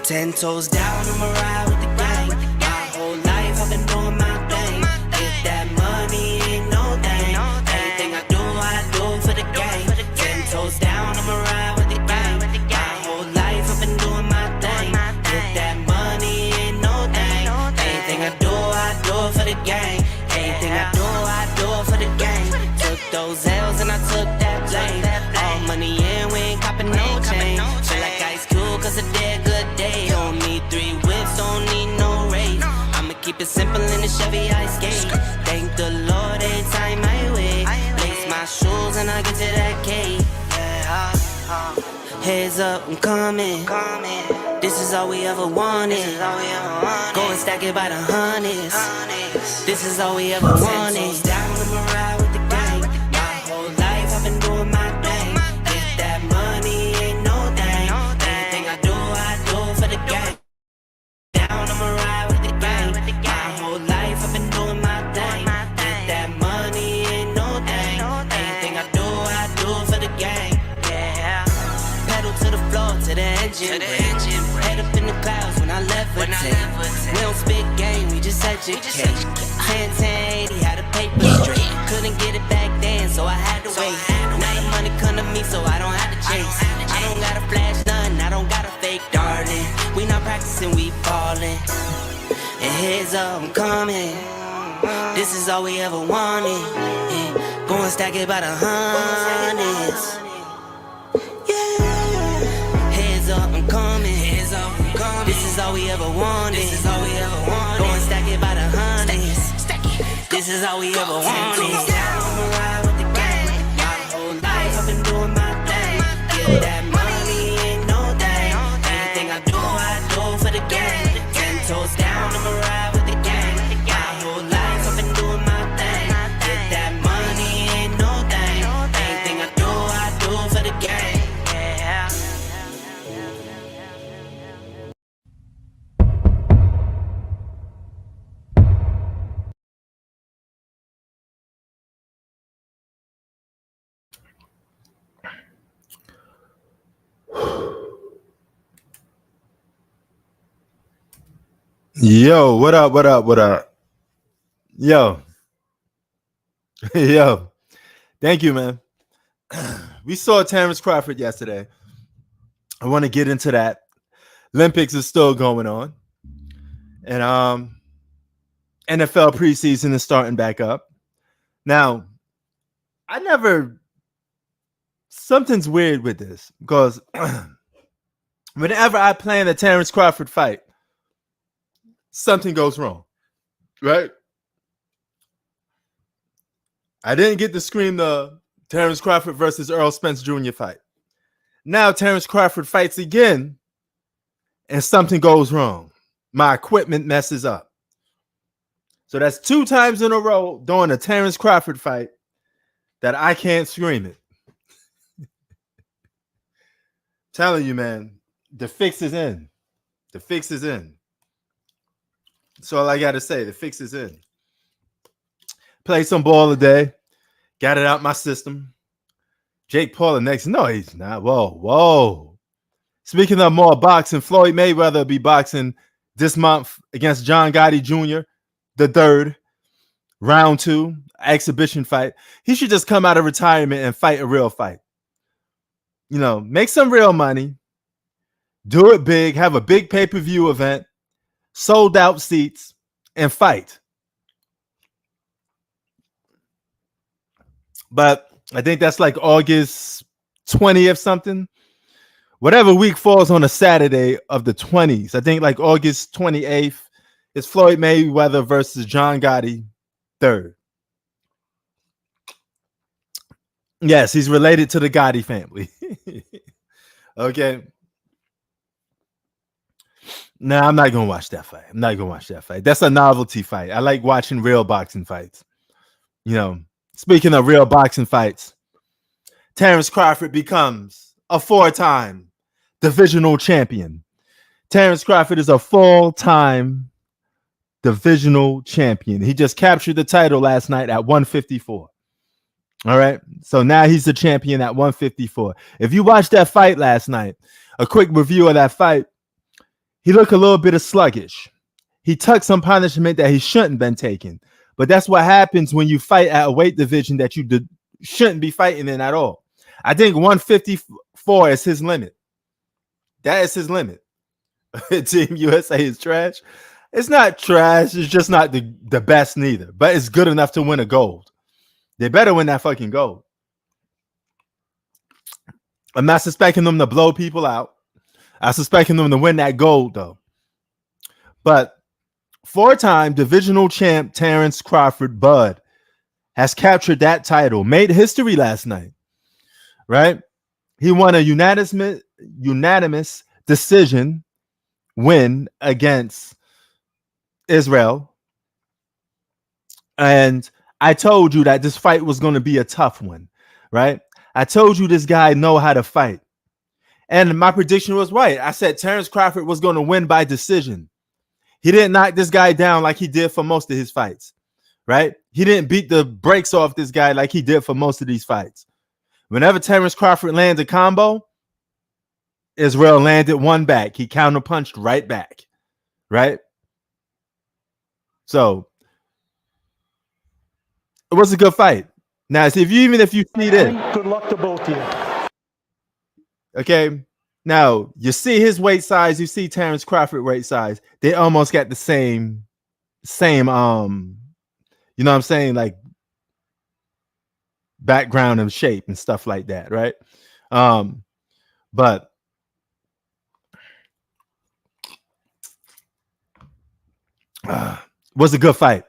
10 toes down, I'ma ride with the gang. My whole life I've been doing my thing. Get that money, ain't no thing. Anything I do for the gang. 10 toes down, I'ma ride with the gang. My whole life I've been doing my thing. Get that money, ain't no thing. Anything I do for the gang. Anything I do for the gang. Took those L's and I took that blame. All money in, we ain't copping no chain. Feel like Ice Cube, cause a dead good day. Don't need 3 whips, don't need no race. I'ma keep it simple in the Chevy I skate. Thank the Lord every time I wait. Lace my shoes and I get to that cake. Heads up, I'm coming. This is all we ever wanted. Go and stack it by the hundreds. This is all we ever wanted. Down, I'ma ride with the gang. My whole life I've been doing my thing. Get that money, ain't no thing. Anything I do for the gang. Down, I'ma ride with the gang. My whole life I've been doing my thing. Get that money, ain't no thing. Anything I do for the gang. Pedal to the floor, to the engine. Head up in the clouds when I levitate. We don't spit game, we just educate. 10-10-80, how the paper straight. Couldn't get it back then, so I had to wait. Now the money come to me, so I don't have to chase. I don't gotta flash none, I don't gotta fake, darling. We not practicing, we ballin'. And heads up, I'm coming. This is all we ever wanted. Yeah. Go and stack it by the hundreds. I'm coming. This is all we ever wanted. Go and stack it by the hundreds. This is all we ever wanted. I'ma ride with the gang. My whole life I've been doing my thing. Get that money, ain't no thing. Anything I do for the gang. 10 toes down, I'ma ride with the gang. My whole life I've been doing my thing. Get that money, ain't no thing. Anything I do for the gang. Yo, what up? Yo. Yo. Thank you, man. We saw Terence Crawford yesterday. I want to get into that. Olympics is still going on. And NFL preseason is starting back up. Now, something's weird with this because whenever I plan the Terence Crawford fight, something goes wrong, right? I didn't get to scream the Terence Crawford versus Earl Spence Jr. fight. Now Terence Crawford fights again, and something goes wrong. My equipment messes up. So that's 2 times in a row during a Terence Crawford fight that I can't scream it. Telling you, man, the fix is in. The fix is in. That's all I got to say. The fix is in. Play some ball today. Got it out my system. Jake Paul next. No, he's not. Whoa. Speaking of more boxing, Floyd Mayweather will be boxing this month against John Gotti Jr., the third, round 2, exhibition fight. He should just come out of retirement and fight a real fight. You know, make some real money. Do it big. Have a big pay-per-view event. Sold out seats and fight. But I think that's like August 20th something. Whatever week falls on a Saturday of the 20s. I think like August 28th is Floyd Mayweather versus John Gotti third. Yes, he's related to the Gotti family. Okay. No, I'm not going to watch that fight. That's a novelty fight. I like watching real boxing fights. You know, speaking of real boxing fights, Terence Crawford becomes a 4-time divisional champion. Terence Crawford is a full-time divisional champion. He just captured the title last night at 154. All right. So now he's the champion at 154. If you watched that fight last night, a quick review of that fight, he looked a little bit of sluggish. He took some punishment that he shouldn't have been taking. But that's what happens when you fight at a weight division that you shouldn't be fighting in at all. I think 154 is his limit. That is his limit. Team USA is trash. It's not trash. It's just not the best neither. But it's good enough to win a gold. They better win that fucking gold. I'm not suspecting them to blow people out. I'm suspecting them to win that gold, though. But four-time divisional champ Terence Crawford, Bud, has captured that title, made history last night, right? He won a unanimous decision win against Israel. And I told you that this fight was going to be a tough one, right? I told you this guy know how to fight. And my prediction was right. I said Terence Crawford was going to win by decision. He didn't knock this guy down like he did for most of his fights, right? He didn't beat the brakes off this guy like he did for most of these fights. Whenever Terence Crawford landed a combo, Israel landed one back. He counterpunched right back, right? So it was a good fight. Now, see, even if you see this, good luck to both of you. Okay. Now you see his weight size, you see Terence Crawford weight size. They almost got the same, you know what I'm saying? Like background and shape and stuff like that, right? But was a good fight.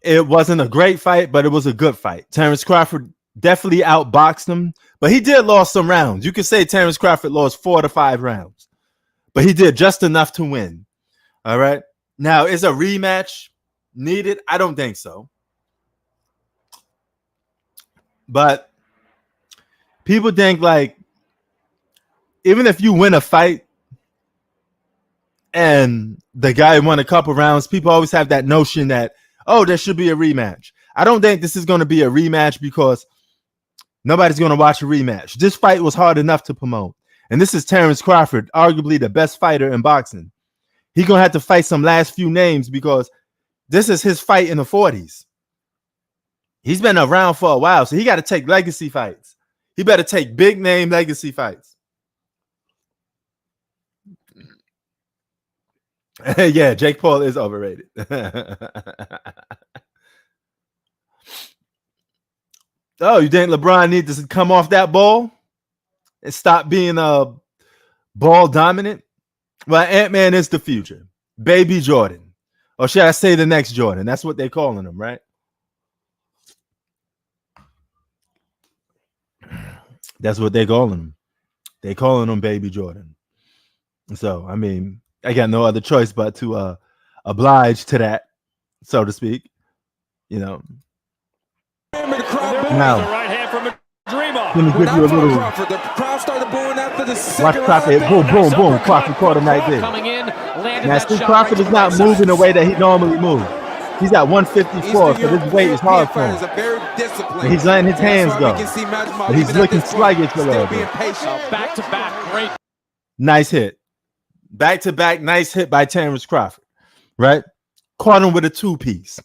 It wasn't a great fight, but it was a good fight. Terence Crawford definitely outboxed him, but he did lose some rounds. You could say Terence Crawford lost 4 to 5 rounds, but he did just enough to win. All right. Now, is a rematch needed? I don't think so. But people think like, even if you win a fight and the guy won a couple rounds, people always have that notion that, oh, there should be a rematch. I don't think this is going to be a rematch because nobody's going to watch a rematch. This fight was hard enough to promote. And this is Terence Crawford, arguably the best fighter in boxing. He's going to have to fight some last few names because this is his fight in the 40s. He's been around for a while, so he got to take legacy fights. He better take big name legacy fights. Yeah, Jake Paul is overrated. Oh, you think LeBron needs to come off that ball and stop being a ball dominant? Well, Ant-Man is the future. Baby Jordan. Or should I say the next Jordan? That's what they're calling him, right? That's what they're calling him. They're calling him Baby Jordan. So, I mean, I got no other choice but to oblige to so to speak. You know. Now, let me give you a little. Watch Crawford. Boom, boom, boom. Crawford caught him right there. Now, see, Crawford is not moving the way that he normally moves. He's at 154, so this weight is hard for him. And he's letting his hands go. But he's looking sluggish a little bit. Back-to-back, great. Nice hit. Back-to-back, nice hit by Terence Crawford, right? Caught him with a two-piece,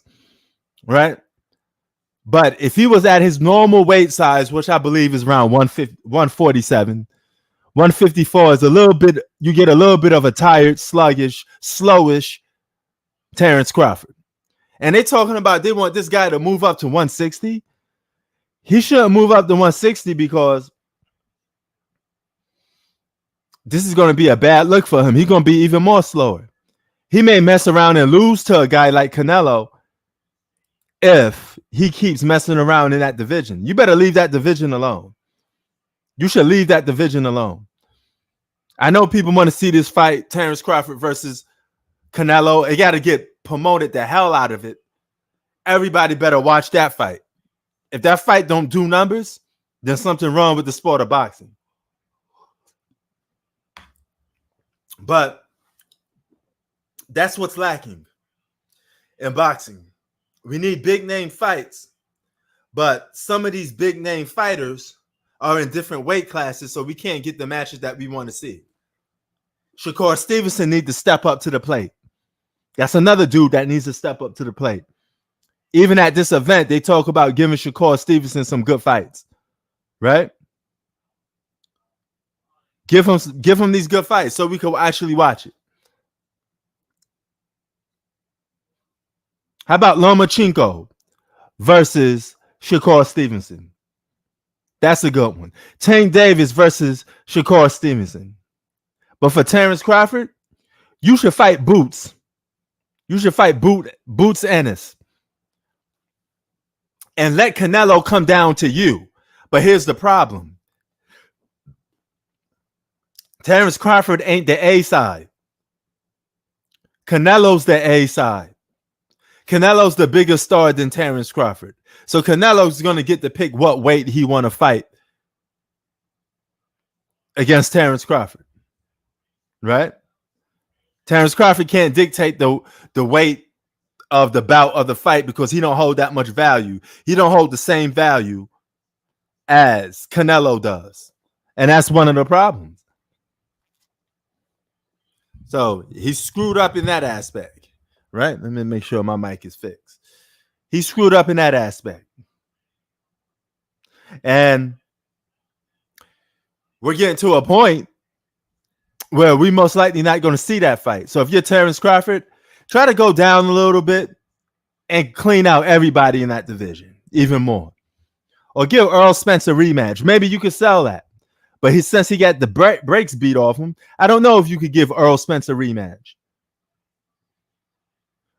right? But if he was at his normal weight size, which I believe is around 147, 154 is a little bit, you get a little bit of a tired, sluggish, slowish Terence Crawford. And they're talking about they want this guy to move up to 160. He shouldn't move up to 160 because this is going to be a bad look for him. He's going to be even more slower. He may mess around and lose to a guy like Canelo if he keeps messing around in that division. You better leave that division alone. You should leave that division alone. I know people want to see this fight, Terence Crawford versus Canelo. It got to get promoted the hell out of it. Everybody better watch that fight. If that fight don't do numbers, there's something wrong with the sport of boxing. But that's what's lacking in boxing. We need big name fights, but some of these big name fighters are in different weight classes, so we can't get the matches that we want to see. Shakur Stevenson needs to step up to the plate. That's another dude that needs to step up to the plate. Even at this event, they talk about giving Shakur Stevenson some good fights, right? Give him these good fights so we can actually watch it. How about Lomachenko versus Shakur Stevenson? That's a good one. Tank Davis versus Shakur Stevenson. But for Terence Crawford, you should fight Boots. You should fight Boots Ennis. And let Canelo come down to you. But here's the problem. Terence Crawford ain't the A side. Canelo's the A side. Canelo's the bigger star than Terence Crawford. So Canelo's going to get to pick what weight he want to fight against Terence Crawford. Right? Terence Crawford can't dictate the weight of the bout of the fight because he don't hold that much value. He don't hold the same value as Canelo does. And that's one of the problems. So he's screwed up in that aspect. Right? Let me make sure my mic is fixed. He's screwed up in that aspect. And we're getting to a point where we most likely not going to see that fight. So if you're Terence Crawford, try to go down a little bit and clean out everybody in that division even more. Or give Earl Spence a rematch. Maybe you could sell that. But since he got the brakes beat off him, I don't know if you could give Earl Spence a rematch.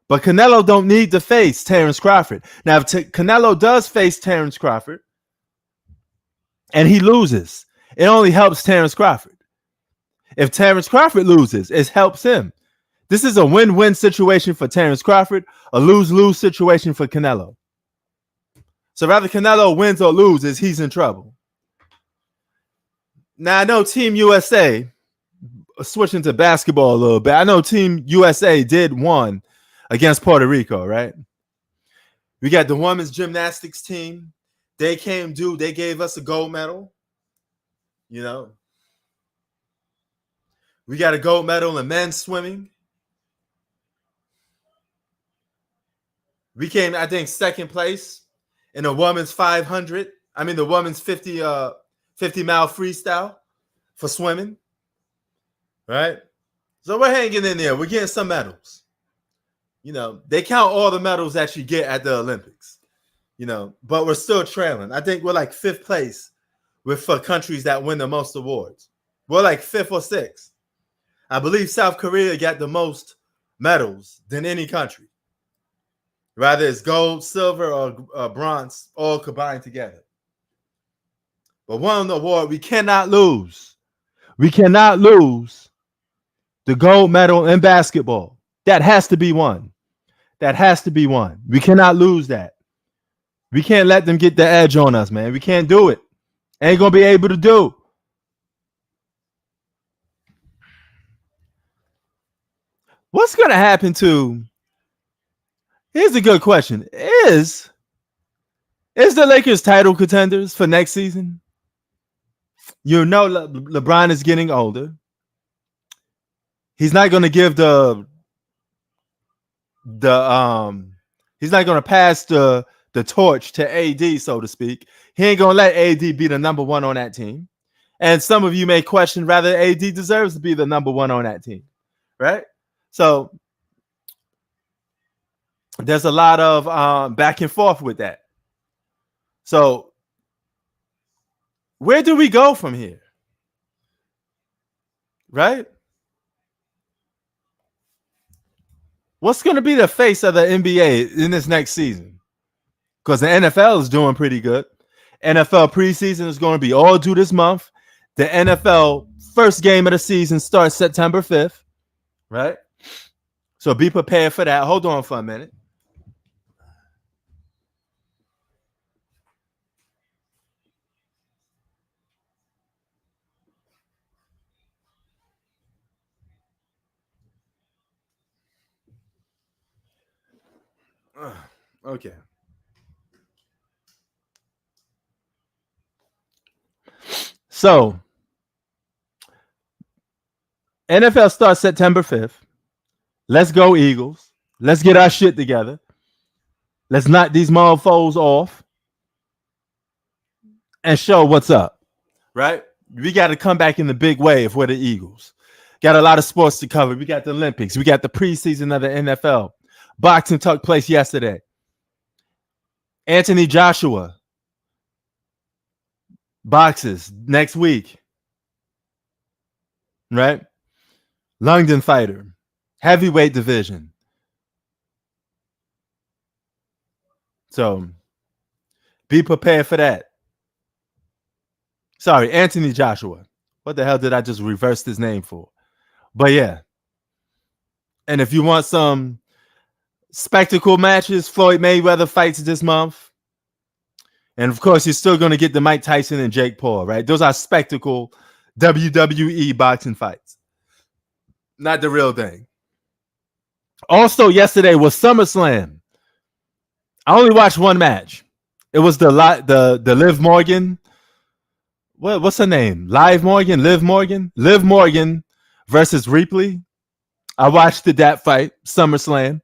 But Canelo don't need to face Terence Crawford. Now, if Canelo does face Terence Crawford and he loses, it only helps Terence Crawford. If Terence Crawford loses, it helps him. This is a win-win situation for Terence Crawford, a lose-lose situation for Canelo. So rather Canelo wins or loses, he's in trouble. Now, I know Team USA, switching to basketball a little bit, I know Team USA did won against Puerto Rico, right? We got the women's gymnastics team. They came due. They gave us a gold medal. You know, we got a gold medal in men's swimming. We came, I think, second place in the women's 500. I mean, the women's 50-mile freestyle for swimming. Right? So we're hanging in there. We're getting some medals. You know, they count all the medals that you get at the Olympics. You know, but we're still trailing. I think we're like fifth place for countries that win the most awards. We're like fifth or sixth. I believe South Korea got the most medals than any country. Rather it's gold, silver, or bronze, all combined together. But one award we cannot lose. We cannot lose the gold medal in basketball. That has to be won. That has to be won. We cannot lose that. We can't let them get the edge on us, man. We can't do it. Ain't going to be able to do. What's going to happen to... Here's a good question. Is the Lakers title contenders for next season? You know LeBron is getting older. He's not going to give he's not going to pass the torch to AD, so to speak. He ain't going to let AD be the number one on that team. And some of you may question whether AD deserves to be the number one on that team, right? So there's a lot of back and forth with that. So where do we go from here? Right? What's going to be the face of the NBA in this next season? Because the NFL is doing pretty good. NFL preseason is going to be all due this month. The NFL first game of the season starts September 5th, right? So be prepared for that. Hold on for a minute. Okay. So NFL starts September 5th. Let's go, Eagles. Let's get our shit together. Let's knock these motherfuckers off and show what's up, right? We got to come back in the big way if we're the Eagles. Got a lot of sports to cover. We got the Olympics. We got the preseason of the NFL. Boxing took place yesterday. Anthony Joshua boxes next week, right? London fighter, heavyweight division. So be prepared for that. Sorry, Anthony Joshua. What the hell did I just reverse his name for? But yeah. And if you want some spectacle matches, Floyd Mayweather fights this month. And of course, you're still going to get the Mike Tyson and Jake Paul, right? Those are spectacle WWE boxing fights. Not the real thing. Also, yesterday was SummerSlam. I only watched one match. It was the Liv Morgan. What's her name? Liv Morgan versus Ripley. I watched that fight, SummerSlam.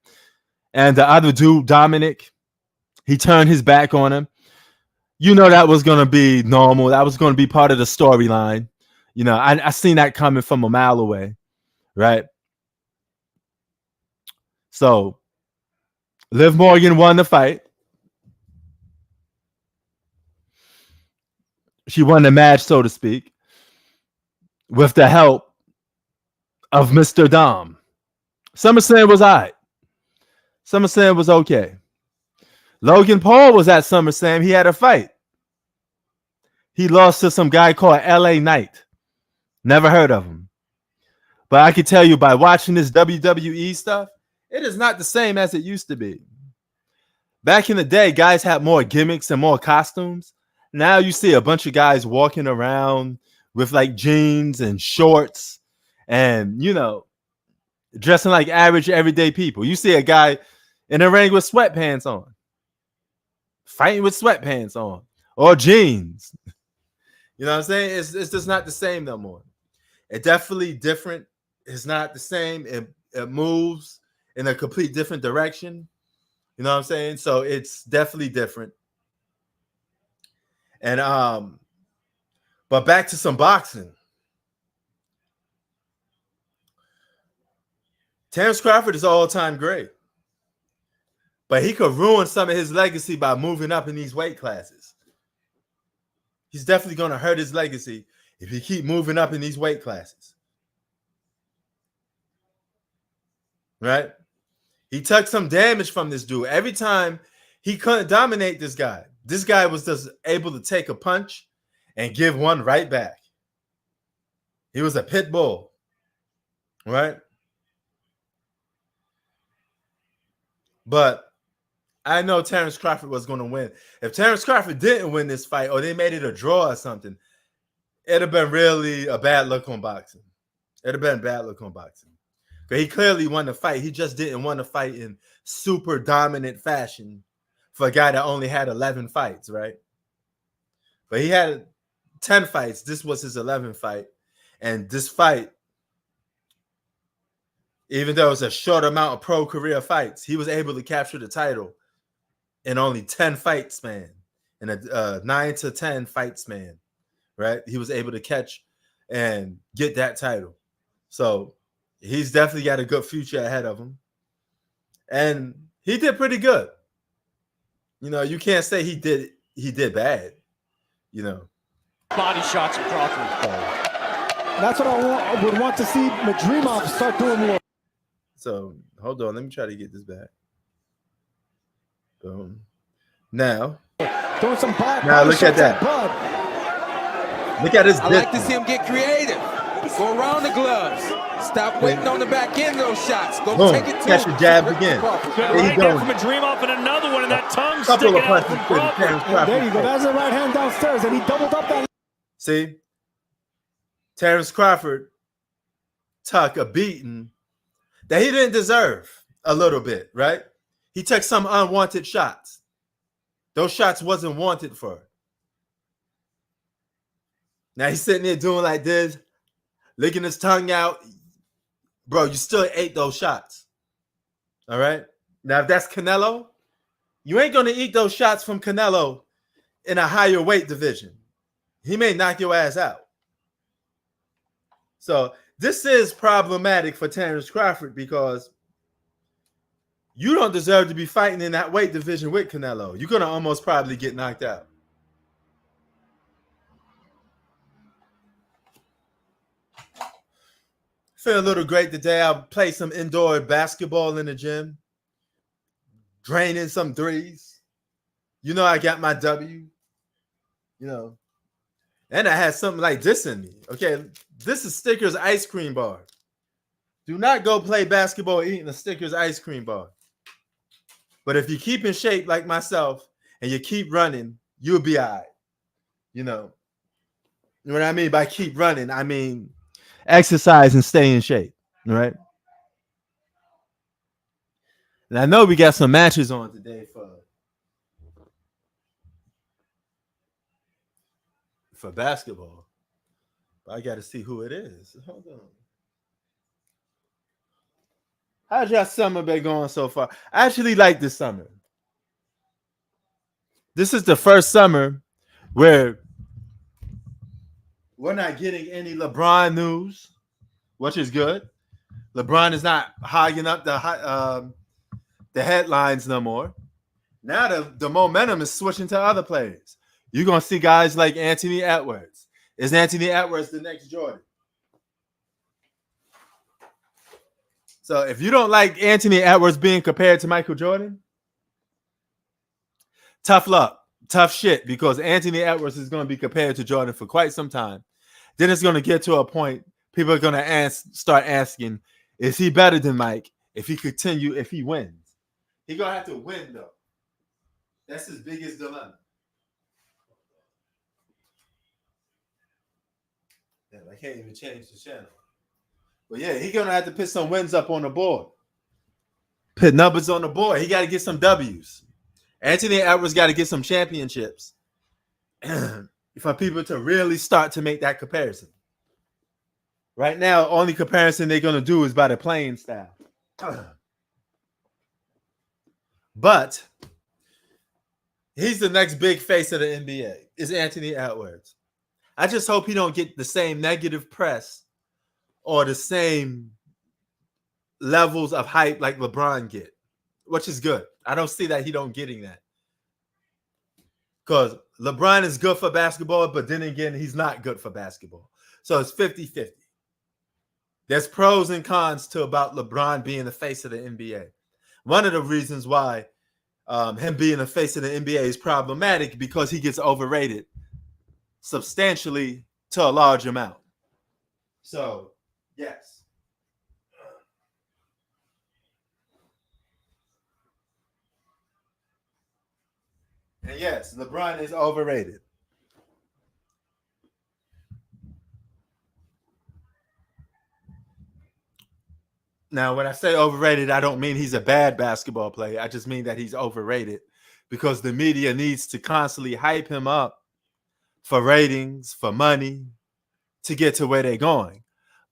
And the other dude, Dominic, he turned his back on him. You know that was going to be normal. That was going to be part of the storyline. You know, I seen that coming from a mile away, right? So, Liv Morgan won the fight. She won the match, so to speak, with the help of Mr. Dom. SummerSlam was all right. SummerSlam was okay. Logan Paul was at SummerSlam. He had a fight. He lost to some guy called LA Knight. Never heard of him. But I can tell you by watching this WWE stuff, it is not the same as it used to be. Back in the day, guys had more gimmicks and more costumes. Now you see a bunch of guys walking around with like jeans and shorts and, you know, dressing like average everyday people. You see a guy in a ring with sweatpants on, fighting with sweatpants on or jeans. You know what I'm saying? It's just not the same no more. It's definitely different. It's not the same. It moves in a complete different direction. You know what I'm saying? So it's definitely different. And but back to some boxing. Terence Crawford is all-time great. But he could ruin some of his legacy by moving up in these weight classes. He's definitely going to hurt his legacy if he keep moving up in these weight classes. Right? He took some damage from this dude. Every time he couldn't dominate this guy. This guy was just able to take a punch and give one right back. He was a pit bull. Right? But I know Terence Crawford was going to win. If Terence Crawford didn't win this fight or they made it a draw or something, it'd have been really a bad look on boxing. It'd have been a bad look on boxing. Because he clearly won the fight. He just didn't want to fight in super dominant fashion for a guy that only had 11 fights, right? But he had 10 fights. This was his 11th fight. And this fight, even though it was a short amount of pro career fights, he was able to capture the title in only 10 fight span, in a 9 to 10 fight span, right? He was able to catch and get that title. So he's definitely got a good future ahead of him. And he did pretty good. You know, you can't say he did bad, you know. Body shots of Crawford. That's what I would want to see Madrimov start doing more. So hold on, let me try to get this back. Boom. Now, Throwing some body look at that. Look at his. I like to see him get creative. Go around the gloves. Stop waiting on the back end of those shots. Go Boom. take it to Catch him. the jab again. Good There you right go. there from Madrimov and another one, and that tongue Couple sticking of out punches from to Terence Crawford. Crawford. There you go. That's the right hand downstairs, and he doubled up that. See, Terence Crawford took a beating that he didn't deserve a little bit, right? He took some unwanted shots. Those shots wasn't wanted for. Now he's sitting there doing like this, licking his tongue out, bro, you still ate those shots. All right? Now, if that's Canelo, you ain't going to eat those shots from Canelo in a higher weight division. He may knock your ass out. So this is problematic for Terence Crawford because you don't deserve to be fighting in that weight division with Canelo. You're going to almost probably get knocked out. Feel a little great today. I'll play some indoor basketball in the gym. Draining some threes. You know I got my W. You know. And I had something like this in me. Okay, this is Stickers ice cream bar. Do not go play basketball eating a Stickers ice cream bar. But if you keep in shape like myself and you keep running, you'll be all right. You know what I mean by keep running? I mean exercise and stay in shape, right? And I know we got some matches on today for basketball. But I got to see who it is. Hold on. How's your summer been going so far? I actually like this summer. This is the first summer where we're not getting any LeBron news, which is good. LeBron is not hogging up the headlines no more. Now the momentum is switching to other players. You're going to see guys like Anthony Edwards. Is Anthony Edwards the next Jordan? So if you don't like Anthony Edwards being compared to Michael Jordan, tough luck, tough shit, because Anthony Edwards is going to be compared to Jordan for quite some time. Then it's going to get to a point people are going to start asking, is he better than Mike if he wins? He's going to have to win, though. That's his biggest dilemma. Damn, I can't even change the channel. But yeah, he's going to have to put some wins up on the board. Put numbers on the board. He got to get some W's. Anthony Edwards got to get some championships for people to really start to make that comparison. Right now, only comparison they're going to do is by the playing style. But he's the next big face of the NBA, is Anthony Edwards. I just hope he don't get the same negative press or the same levels of hype like LeBron get, which is good. I don't see that he don't getting that. Because LeBron is good for basketball, but then again, he's not good for basketball. So it's 50-50. There's pros and cons to about LeBron being the face of the NBA. One of the reasons why him being the face of the NBA is problematic because he gets overrated substantially to a large amount. So, yes. And yes, LeBron is overrated. Now, when I say overrated, I don't mean he's a bad basketball player. I just mean that he's overrated because the media needs to constantly hype him up for ratings, for money, to get to where they're going.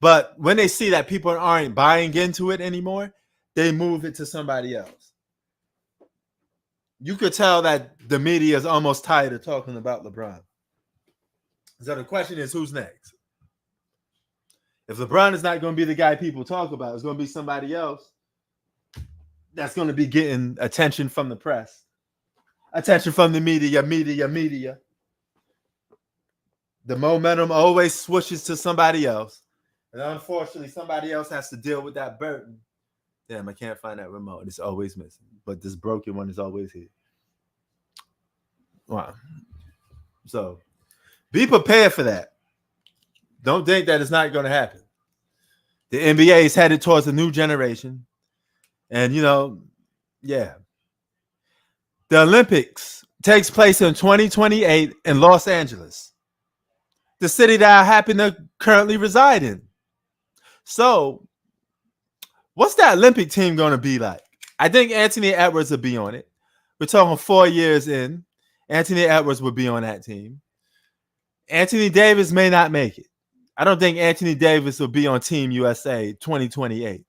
But when they see that people aren't buying into it anymore, they move it to somebody else. You could tell that the media is almost tired of talking about LeBron. So the question is, who's next? If LeBron is not going to be the guy people talk about, it's going to be somebody else that's going to be getting attention from the press, attention from the media. The momentum always switches to somebody else. And unfortunately, somebody else has to deal with that burden. Damn, I can't find that remote. It's always missing. But this broken one is always here. Wow. So be prepared for that. Don't think that it's not going to happen. The NBA is headed towards a new generation. And, yeah. The Olympics takes place in 2028 in Los Angeles, the city that I happen to currently reside in. So, what's that Olympic team going to be like? I think Anthony Edwards will be on it. We're talking 4 years in. Anthony Edwards will be on that team. Anthony Davis may not make it. I don't think Anthony Davis will be on Team USA 2028.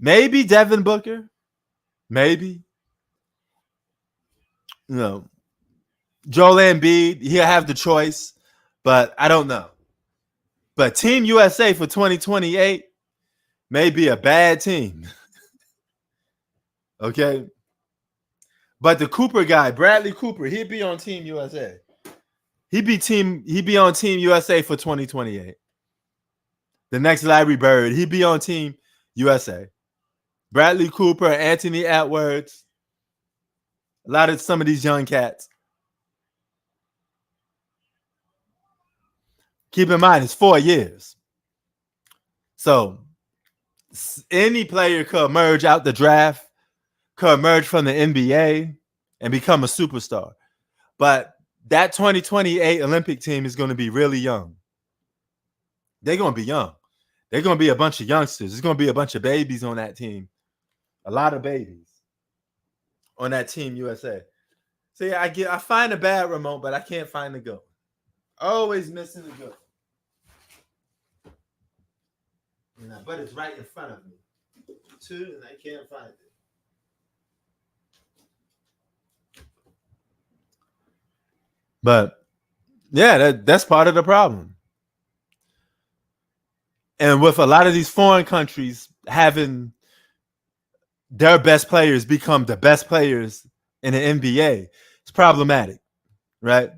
Maybe Devin Booker. Maybe. You know, Joel Embiid, he'll have the choice, but I don't know. But Team USA for 2028 may be a bad team. Okay? But the Cooper guy, Bradley Cooper, he'd be on Team USA. He'd be on Team USA for 2028. The next Larry Bird, he'd be on Team USA. Bradley Cooper, Anthony Edwards, some of these young cats. Keep in mind, it's 4 years. So any player could emerge out the draft, could emerge from the NBA, and become a superstar. But that 2028 Olympic team is going to be really young. They're going to be young. They're going to be a bunch of youngsters. There's going to be a bunch of babies on that team. A lot of babies on that Team USA. See, I find a bad remote, but I can't find the goat. Always missing the goat. But it's right in front of me. Two, and I can't find it. But yeah, that's part of the problem. And with a lot of these foreign countries having their best players become the best players in the NBA, it's problematic, right?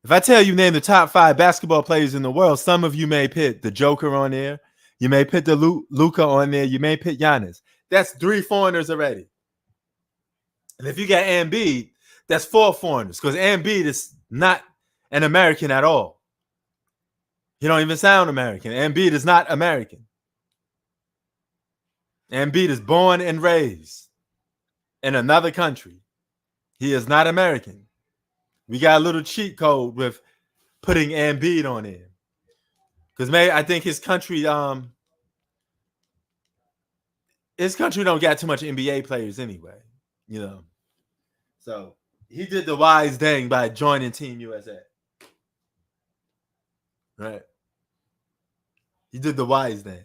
If I tell you name the top 5 basketball players in the world, some of you may put the Joker on there. You may put the Luka on there. You may put Giannis. That's 3 foreigners already. And if you got Embiid, that's 4 foreigners because Embiid is not an American at all. He don't even sound American. Embiid is not American. Embiid is born and raised in another country. He is not American. We got a little cheat code with putting Embiid on there. Because I think his country don't got too much NBA players anyway, you know. So he did the wise thing by joining Team USA. Right? He did the wise thing.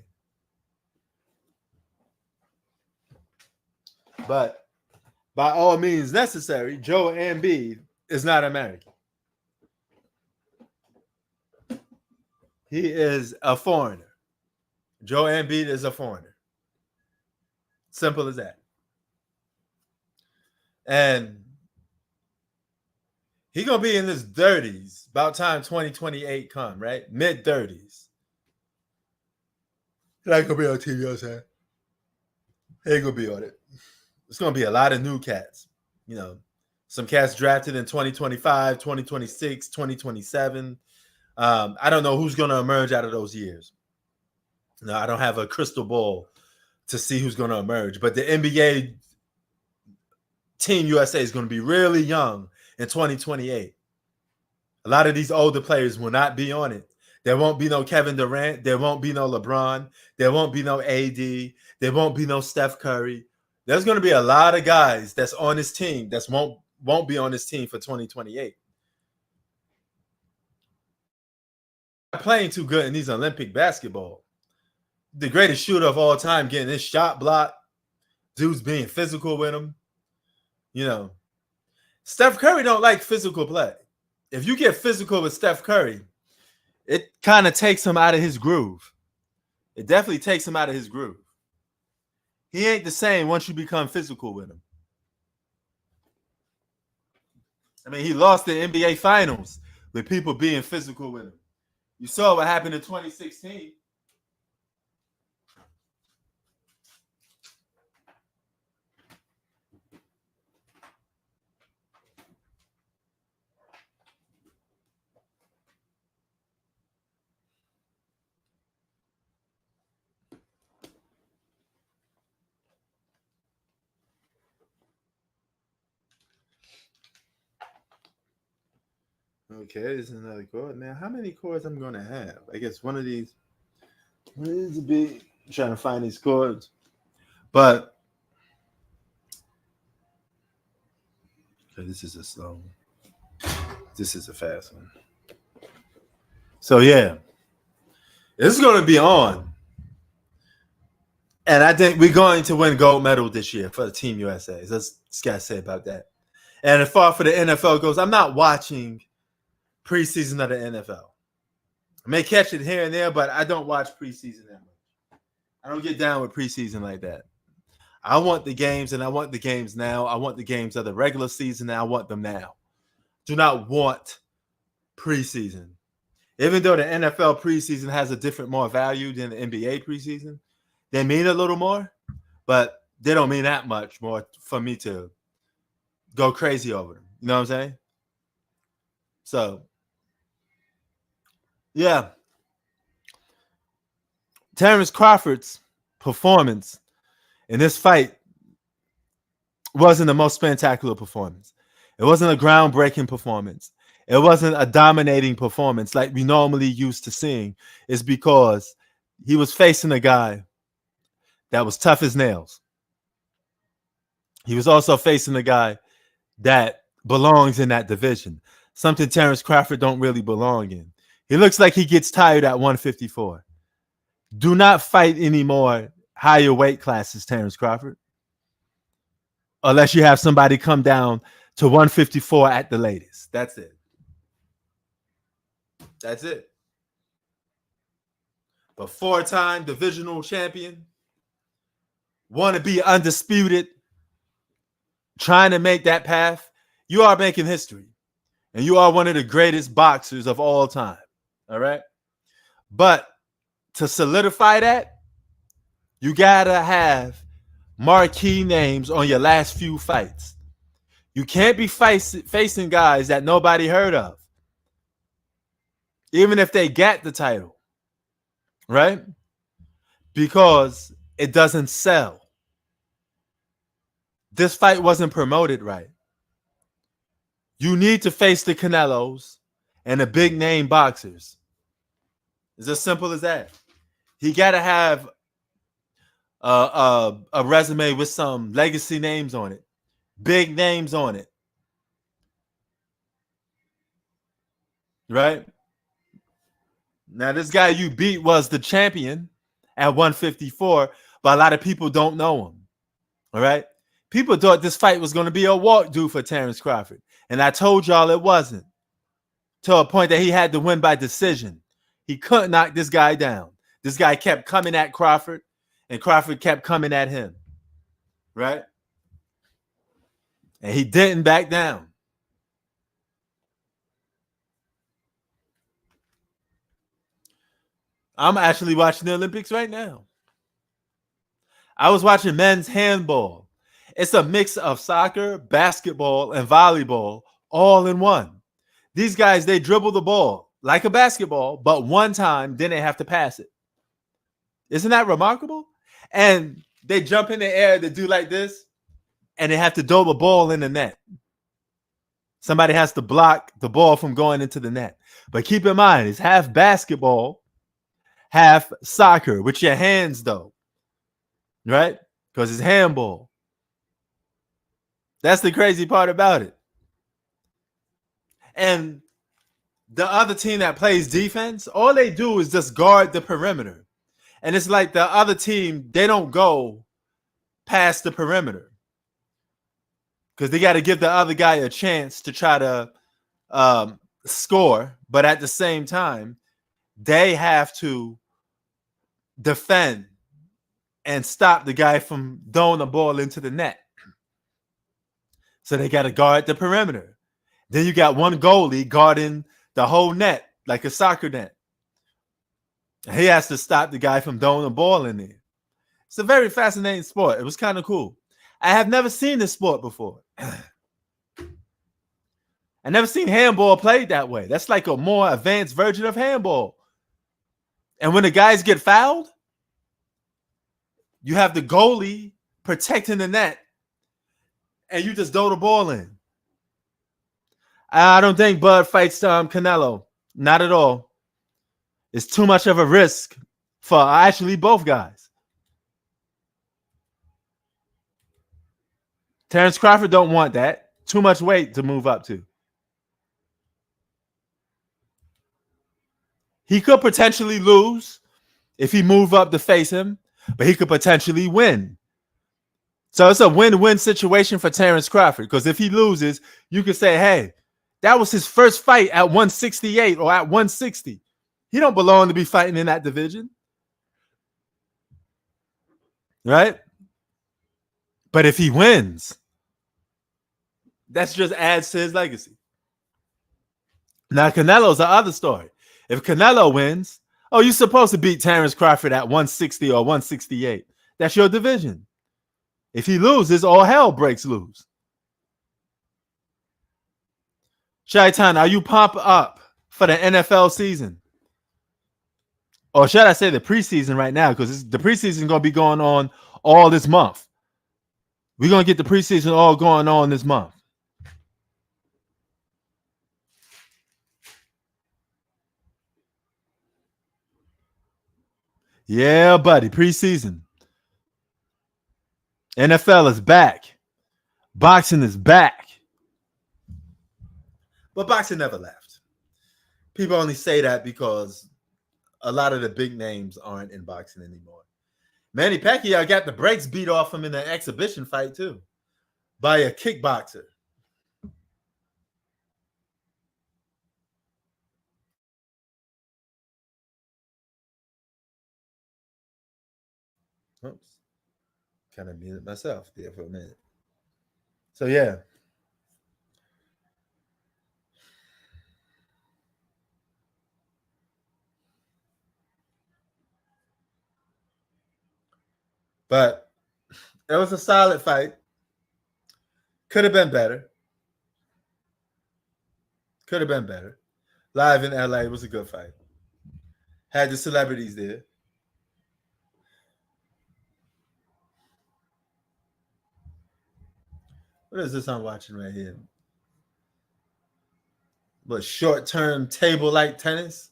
But by all means necessary, Joel Embiid is not American. He is a foreigner. Joel Embiid is a foreigner. Simple as that. And he's going to be in his 30s about time 2028 come, right? Mid-30s. He ain't going to be on Team USA. He ain't going to be on it. It's going to be a lot of new cats. You know, some cats drafted in 2025, 2026, 2027. I don't know who's going to emerge out of those years. No, I don't have a crystal ball to see who's going to emerge. But the NBA Team USA is going to be really young in 2028. A lot of these older players will not be on it. There won't be no Kevin Durant. There won't be no LeBron. There won't be no AD. There won't be no Steph Curry. There's going to be a lot of guys that's on this team that won't be on this team for 2028. Not playing too good in these Olympic basketball. The greatest shooter of all time getting his shot blocked. Dudes being physical with him. You know, Steph Curry don't like physical play. If you get physical with Steph Curry, it kind of takes him out of his groove. It definitely takes him out of his groove. He ain't the same once you become physical with him. I mean, he lost the NBA Finals with people being physical with him. You saw what happened in 2016. Okay, this is another chord. Now, how many chords I'm going to have? I guess one of these is a big. I'm trying to find these chords. But, okay, this is a slow one. This is a fast one. So yeah, it's going to be on. And I think we're going to win gold medal this year for the Team USA. That's got to say about that. And as far for the NFL goes, I'm not watching preseason of the NFL. I may catch it here and there, but I don't watch preseason that much. I don't get down with preseason like that. I want the games, and I want the games now. I want the games of the regular season, and I want them now. Do not want preseason. Even though the NFL preseason has a different more value than the NBA preseason, they mean a little more, but they don't mean that much more for me to go crazy over them. You know what I'm saying? So, yeah. Terence Crawford's performance in this fight wasn't the most spectacular performance. It wasn't a groundbreaking performance. It wasn't a dominating performance like we normally used to seeing. It's because he was facing a guy that was tough as nails. He was also facing a guy that belongs in that division, something Terence Crawford don't really belong in. He looks like he gets tired at 154. Do not fight any more higher weight classes, Terence Crawford, unless you have somebody come down to 154 at the latest. That's it. That's it. But four-time divisional champion, want to be undisputed, trying to make that path, you are making history. And you are one of the greatest boxers of all time. All right? But to solidify that, you got to have marquee names on your last few fights. You can't be facing guys that nobody heard of, even if they get the title, right? Because it doesn't sell. This fight wasn't promoted right. You need to face the Canelos and the big name boxers. It's as simple as that. He got to have a resume with some legacy names on it, big names on it, right? Now, this guy you beat was the champion at 154, but a lot of people don't know him, all right? People thought this fight was going to be a walk due for Terence Crawford, and I told y'all it wasn't, to a point that he had to win by decision. He couldn't knock this guy down. This guy kept coming at Crawford, and Crawford kept coming at him, right? And he didn't back down. I'm actually watching the Olympics right now. I was watching men's handball. It's a mix of soccer, basketball, and volleyball all in one. These guys, they dribble the ball like a basketball, but one time, then they have to pass it. Isn't that remarkable? And they jump in the air to do like this, and they have to throw the ball in the net. Somebody has to block the ball from going into the net. But keep in mind, it's half basketball, half soccer with your hands, though, right? Because it's handball. That's the crazy part about it. And the other team that plays defense, all they do is just guard the perimeter. And it's like the other team, they don't go past the perimeter because they got to give the other guy a chance to try to score. But at the same time, they have to defend and stop the guy from throwing the ball into the net. So they got to guard the perimeter. Then you got one goalie guarding the whole net like a soccer net. He has to stop the guy from throwing the ball in there. It's a very fascinating sport. It was kind of cool. I have never seen this sport before. I never seen handball played that way. That's like a more advanced version of handball. And when the guys get fouled, you have the goalie protecting the net, and you just throw the ball in. I don't think Bud fights Canelo. Not at all. It's too much of a risk for actually both guys. Terence Crawford don't want that. Too much weight to move up to. He could potentially lose if he move up to face him, but he could potentially win. So it's a win-win situation for Terence Crawford, because if he loses, you could say, hey, that was his first fight at 168 or at 160. He don't belong to be fighting in that division. Right? But if he wins, that just adds to his legacy. Now, Canelo's the other story. If Canelo wins, oh, you're supposed to beat Terence Crawford at 160 or 168. That's your division. If he loses, all hell breaks loose. Shaitan, are you pumped up for the NFL season? Or should I say the preseason right now? Because the preseason is going to be going on all this month. We're going to get the preseason all going on this month. Yeah, buddy, preseason. NFL is back. Boxing is back. But boxing never left. People only say that because a lot of the big names aren't in boxing anymore. Manny Pacquiao got the brakes beat off him in an exhibition fight too by a kickboxer. Oops. Kind of muted myself there for a minute. So yeah. But it was a solid fight. Could have been better. Could have been better. Live in LA, it was a good fight. Had the celebrities there. What is this I'm watching right here? What, short-term table-like tennis?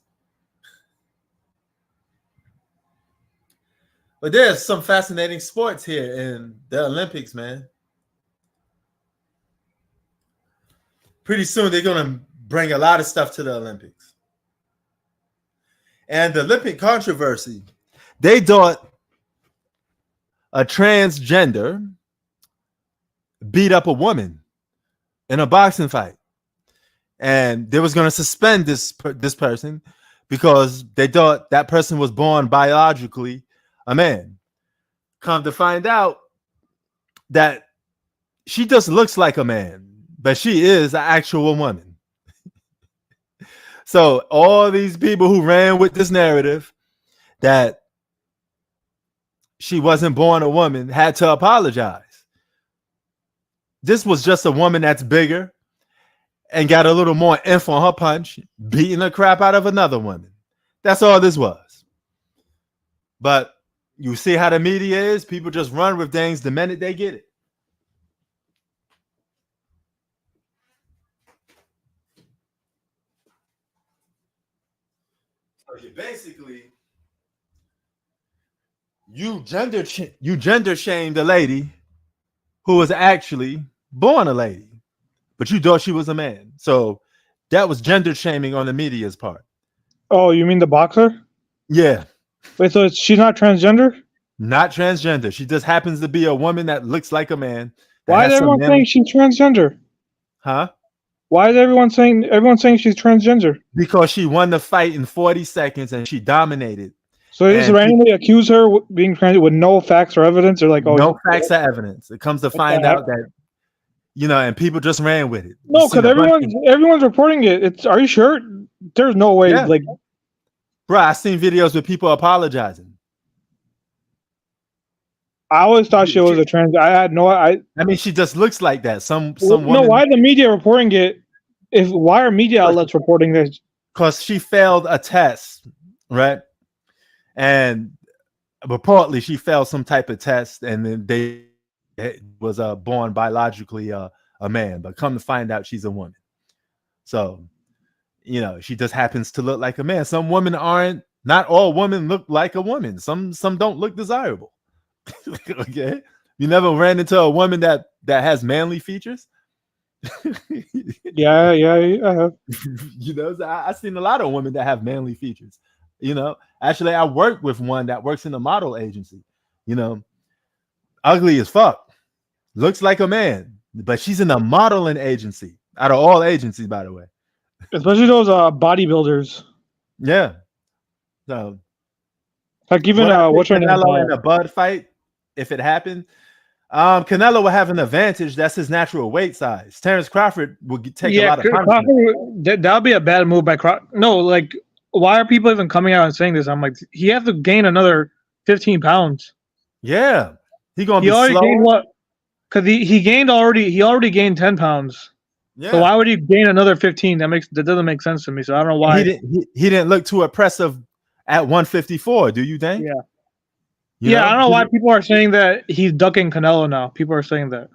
But there's some fascinating sports here in the Olympics, man. Pretty soon they're going to bring a lot of stuff to the Olympics. And the Olympic controversy, they thought a transgender beat up a woman in a boxing fight. And they was going to suspend this person because they thought that person was born biologically a man. Come to find out that she just looks like a man, but she is an actual woman. So all these people who ran with this narrative that she wasn't born a woman had to apologize. This was just a woman that's bigger and got a little more oomph on her punch, beating the crap out of another woman. That's all this was. But you see how the media is? People just run with things the minute they get it. So you gender shamed a lady who was actually born a lady, but you thought she was a man. So that was gender shaming on the media's part. Oh, you mean the boxer? Yeah. Wait, so she's not transgender? Not transgender. She just happens to be a woman that looks like a man. Why is everyone saying she's transgender? Huh? Why is everyone saying she's transgender? Because she won the fight in 40 seconds and she dominated. So they just randomly accuse her being trans with no facts or evidence, or like, oh, no facts or evidence. It comes to find out that, you know, and people just ran with it. No, because everyone's reporting it. Are you sure? There's no way. Yeah. Like, bro, I seen videos with people apologizing. I always thought she was a trans. I had no. I mean, she just looks like that. Some no. woman, Why the media reporting it? Why are media outlets reporting this? Because she failed a test, right? And reportedly, she failed some type of test, and then they was born biologically a man. But come to find out, she's a woman. So, you know, she just happens to look like a man. Some women aren't. Not all women look like a woman. Some don't look desirable. Okay, you never ran into a woman that has manly features. Yeah, I have. You know, so I seen a lot of women that have manly features. You know, actually, I worked with one that works in a model agency. You know, ugly as fuck, looks like a man, but she's in a modeling agency. Out of all agencies, by the way. Especially those bodybuilders. Yeah. So Like even what I think what's her name? Canelo in a Bud fight, if it happened, Canelo will have an advantage. That's his natural weight size. Terence Crawford will take a lot of punishment. That would be a bad move by Crawford. No, like why are people even coming out and saying this? I'm like, he has to gain another 15 pounds. Yeah, he gonna He be already slow. gained what? Because he already gained 10 pounds. Yeah. So why would he gain another 15? That doesn't make sense to me. So I don't know why. He didn't look too oppressive at 154. Do you think? Yeah. You know? I don't know why people are saying that he's ducking Canelo now. People are saying that.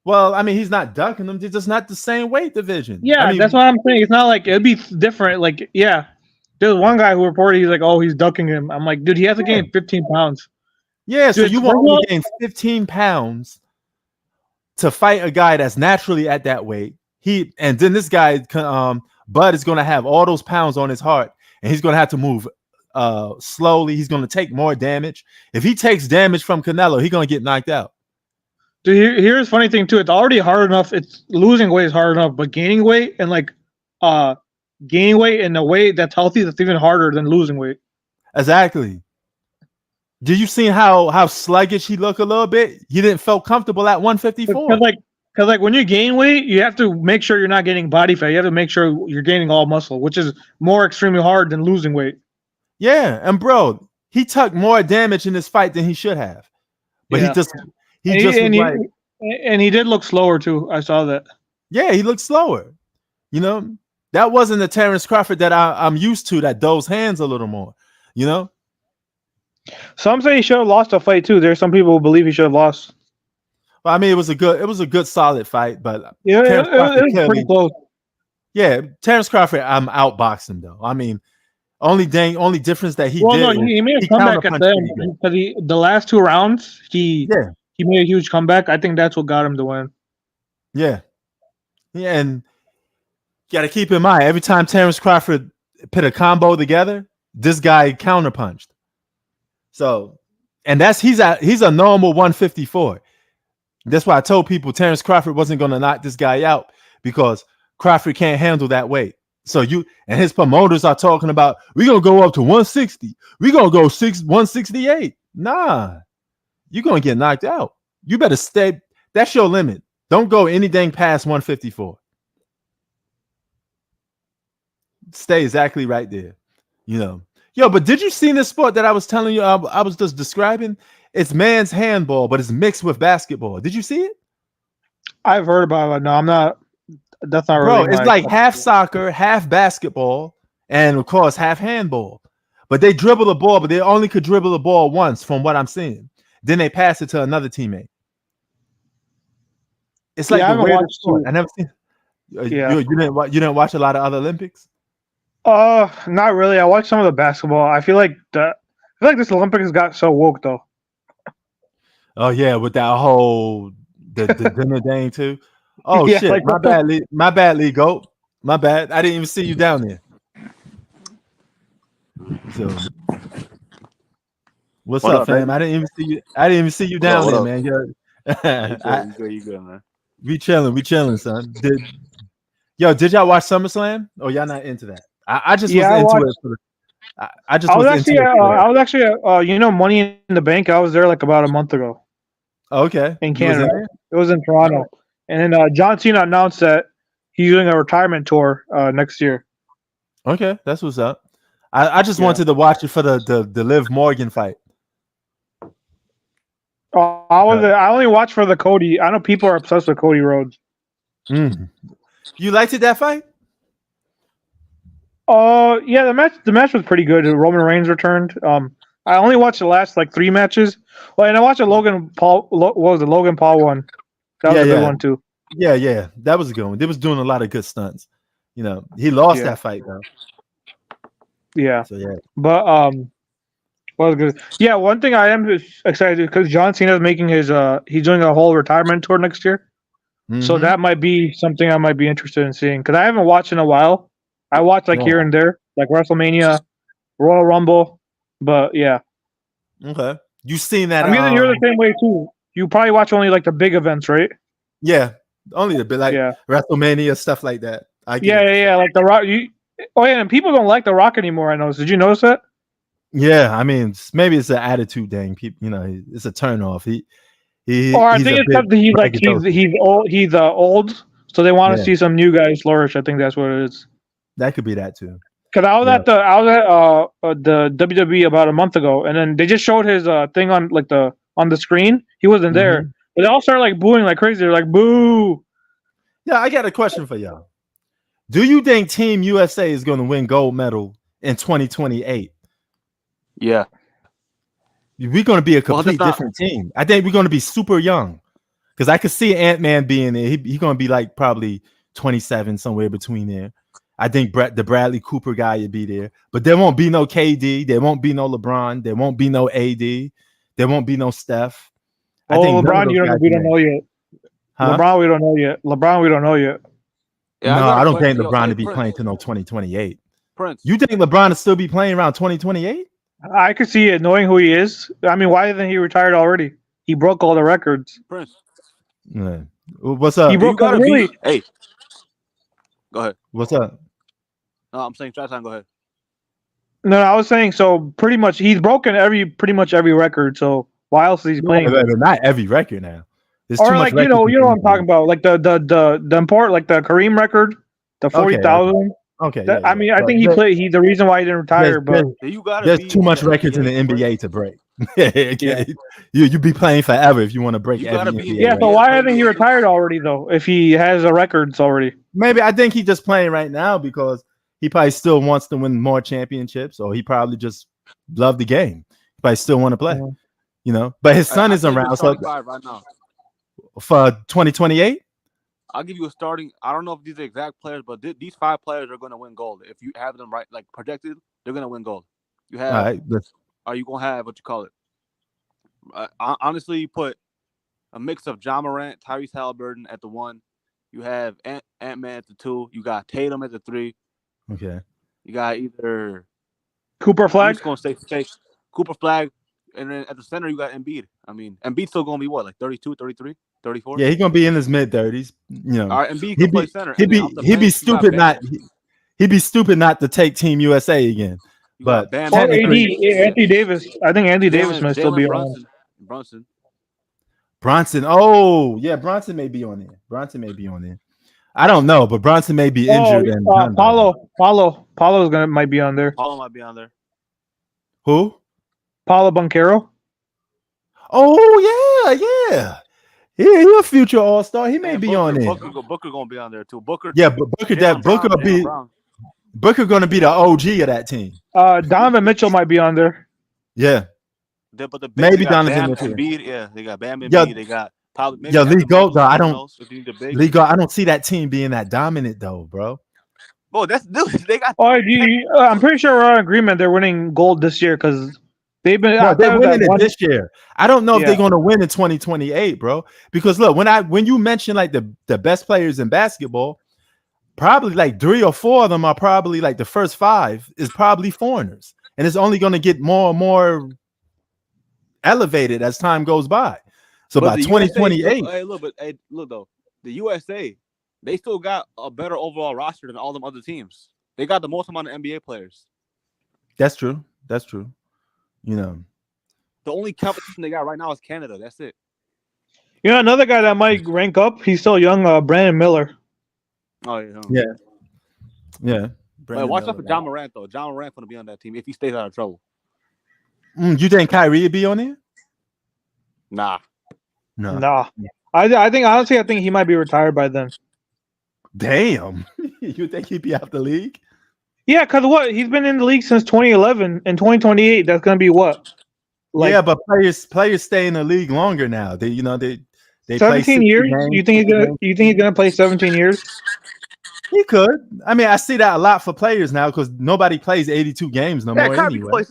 Well, I mean, he's not ducking them. They're just not the same weight division. Yeah, I mean, that's what I'm saying. It's not like it'd be different. Like, yeah, there's one guy who reported he's like, oh, he's ducking him. I'm like, dude, he has to gain 15 pounds. Yeah, so Dude, you want him to gain 15 pounds to fight a guy that's naturally at that weight. And then this guy, Bud, is going to have all those pounds on his heart, and he's going to have to move slowly. He's going to take more damage. If he takes damage from Canelo, he's going to get knocked out. Dude, here's the funny thing too. It's already hard enough. It's losing weight is hard enough, but gaining weight and gaining weight in a way that's healthy, that's even harder than losing weight. Exactly. Did you see how sluggish he looked a little bit? He didn't feel comfortable at 154. Because when you gain weight, you have to make sure you're not getting body fat. You have to make sure you're gaining all muscle, which is more extremely hard than losing weight. Yeah, and bro, he took more damage in this fight than he should have. But he did look slower too. I saw that. Yeah, he looked slower. You know, that wasn't the Terence Crawford that I'm used to, that does hands a little more, you know? Some say he should have lost a fight too. There's some people who believe he should have lost. Well, I mean, it was a good solid fight, but yeah, it was pretty close. Yeah, Terence Crawford, I'm outboxed him though. I mean, only difference that he made a comeback at the end because the last 2 rounds he made a huge comeback. I think that's what got him to win. Yeah, and you got to keep in mind every time Terence Crawford put a combo together, this guy counterpunched. So, and he's a normal 154. That's why I told people Terence Crawford wasn't going to knock this guy out because Crawford can't handle that weight. So and his promoters are talking about, we're going to go up to 160. We're going to go 168. Nah, you're going to get knocked out. You better stay. That's your limit. Don't go anything past 154. Stay exactly right there. You know. Yo, but did you see this sport that I was telling you I was just describing? It's man's handball, but it's mixed with basketball. Did you see it? I've heard about it. No, I'm not. That's not Bro, really. It's like half soccer, half basketball, and of course half handball. But they dribble the ball, but they only could dribble the ball once, from what I'm seeing. Then they pass it to another teammate. It's like the weirdest sport. I never seen. You didn't watch a lot of other Olympics? Not really. I watched some of the basketball. I feel like this Olympics got so woke though. Oh yeah, with that whole the dinner thing too. Oh yeah, shit, like, my bad, Lee Goat. My bad. I didn't even see you down there. So what's up, fam? Baby? I didn't even see you down there, man. You good, man. We chilling, son. Did y'all watch SummerSlam? Or y'all not into that? I just was into it. I was actually Money in the Bank. I was there like about a month ago. Okay. In Canada. It was in Toronto. And then John Cena announced that he's doing a retirement tour next year. Okay, that's what's up. I just wanted to watch it for the Liv Morgan fight. I only watched for the Cody. I know people are obsessed with Cody Rhodes. You liked it, that fight? Yeah, the match was pretty good. Roman Reigns returned. I only watched the last 3 matches. Well, and I watched the Logan Paul. What was the Logan Paul one? That was a good one too. Yeah, that was a good one. They was doing a lot of good stunts. You know, he lost that fight though. Yeah. So yeah. But was good. Yeah, one thing I am excited because John Cena is making his he's doing a whole retirement tour next year. So that might be something I might be interested in seeing because I haven't watched in a while. I watch like here and there, like WrestleMania, Royal Rumble, but yeah. Okay. You seen that? I'm guessing you're the same way too. You probably watch only like the big events, right? Yeah, only a bit like WrestleMania stuff like that. Yeah. Like the Rock. And people don't like the Rock anymore. I noticed. Did you notice that? Yeah, I mean, maybe it's an attitude thing. People, it's a turnoff. Or I think it's something he's old, so they want to see some new guys flourish. I think that's what it is. That could be that too. Because I was at the WWE about a month ago, and then they just showed his thing on the screen. He wasn't there, but they all started like booing like crazy. They're like, "Boo!" Yeah, I got a question for y'all. Do you think Team USA is going to win gold medal in 2028? Yeah. We're going to be a complete different team. I think we're going to be super young because I could see Ant-Man being there. He's going to be like probably 27, somewhere between there. I think the Bradley Cooper guy would be there, but there won't be no KD. There won't be no LeBron. There won't be no AD. There won't be no Steph. I think LeBron, we don't know yet. Huh? LeBron, we don't know yet. Yeah, no, I don't think LeBron to be playing till 2028. Prince, you think LeBron will still be playing around 2028? I could see it, knowing who he is. I mean, why isn't he retired already? He broke all the records. Prince. Yeah. What's up? He broke really. Hey, go ahead. What's up? No, I'm saying try time. Go ahead. No, I was saying so. Pretty much, he's broken pretty much every record. So why else is he playing? Not every record now. There's or like you know what I'm talking about, like the import, like the Kareem record, the 40,000. Okay. I mean, I think he played. He the reason why he didn't retire, but there's too much records in the NBA to break. You be playing forever if you want to break every NBA. Yeah, so why hasn't he retired already though? If he has the records already, maybe I think he's just playing right now because he probably still wants to win more championships, or he probably just loved the game. He probably still want to play, But his son is around, so right now. For 2028. I'll give you a starting. I don't know if these are exact players, but these 5 players are going to win gold. If you have them right, like projected, they're going to win gold. You have. All right, are you going to have what you call it? Honestly, you put a mix of John Morant, Tyrese Halliburton at the 1. You have Ant-Man at the 2. You got Tatum at the 3. Okay. You got either Cooper Flag. I'm just going to say fake. Cooper Flag. And then at the center, you got Embiid. I mean, Embiid's still going to be what, like 32, 33, 34? Yeah, he's going to be in his mid-30s. All right, Embiid can play center. He'd be stupid not to take Team USA again. But Anthony Davis. I think Anthony Davis might still be on. Bronson. Oh, yeah, Bronson may be on there. I don't know, but Bronson may be injured. Paulo's might be on there. Paulo might be on there. Who? Paulo Banchero. Oh yeah. He's a future All-Star. He may be on there. Booker gonna be on there too. Booker. Yeah, but Booker gonna be the OG of that team. Donovan Mitchell might be on there. Yeah. But maybe Donovan Mitchell. Yeah, they got Bam and Embiid. They got probably. Yeah, Lee Gold though. I don't see that team being that dominant though, bro. Oh, they got. I'm pretty sure we're in agreement. They're winning gold this year because. They're winning it this year. I don't know if they're going to win in 2028, bro. Because look, when you mention like the best players in basketball, probably like 3 or 4 of them are probably like the first 5 is probably foreigners, and it's only going to get more and more elevated as time goes by. So by 2028, look though, the USA they still got a better overall roster than all them other teams. They got the most amount of NBA players. That's true. The only competition they got right now is Canada. That's it. Another guy that might rank up. He's still young. Brandon Miller. Oh yeah. Yeah. Watch out for John Morant though. John Morant's gonna be on that team if he stays out of trouble. You think Kyrie would be on there? Nah. I think he might be retired by then. Damn. You think he'd be out the league? Yeah, because what? He's been in the league since 2011. In 2028, that's going to be what? But players stay in the league longer now. They 17 years? You think he's going to play 17 years? He could. I mean, I see that a lot for players now because nobody plays 82 games no more Kyrie anyway.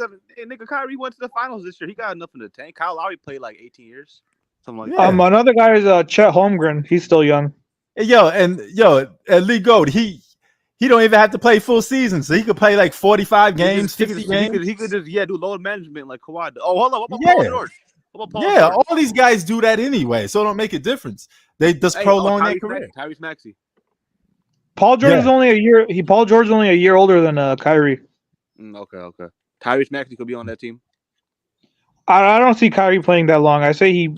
Kyrie went to the finals this year. He got nothing to tank. Kyle Lowry played like 18 years. Something like that. Another guy is Chet Holmgren. He's still young. and Lee Gold, he don't even have to play full season, so he could play like 45 games, 50 games. He could just do load management like Kawhi. Oh, hold on. What about Yeah. Paul George? What about Paul Yeah, George? all these guys do that anyway, so it don't make a difference. They just prolong their career. Tyrese Maxey. Paul George is only a year. Paul George is only a year older than Kyrie. Okay. Tyrese Maxey could be on that team. I don't see Kyrie playing that long. I say he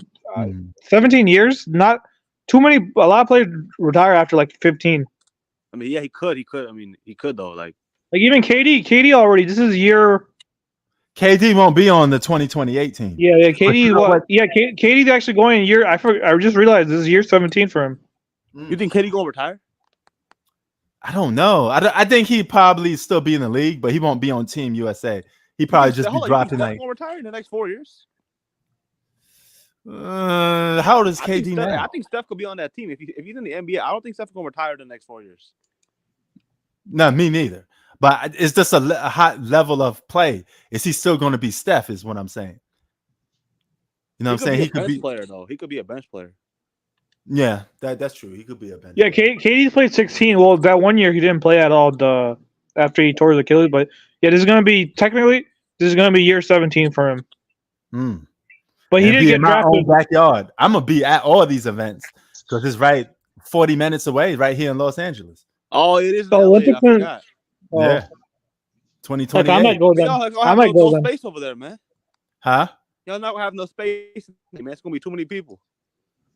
17 years. Not too many. A lot of players retire after like 15. I mean, yeah, he could. I mean, he could though. Like even KD already. This is year. KD won't be on the 2028 team. Yeah, KD. KD's actually going in year. I just realized this is year 17 for him. You think KD gonna retire? I don't know. I think he'd probably still be in the league, but he won't be on Team USA. He probably just be dropping like. Gonna retire in the next 4 years. How old is KD now? I think Steph could be on that team if he's in the NBA. I don't think Steph's gonna retire in the next 4 years. No, me neither. But it's just a hot level of play. Is he still going to be Steph? Is what I'm saying. You know what I'm saying? He could be a bench player though. He could be a bench player. Yeah, that's true. He could be a bench. Yeah, KD's played 16. Well, that 1 year he didn't play at all. After he tore his Achilles, but yeah, this is going to be year 17 for him. But he didn't get drafted. In my own backyard. I'm gonna be at all these events because it's right 40 minutes away, right here in Los Angeles. Oh, it is. Olympics. Yeah, 2028. I might go then. I might go then. Space over there, man. Huh? Y'all not have no space, man. It's gonna be too many people.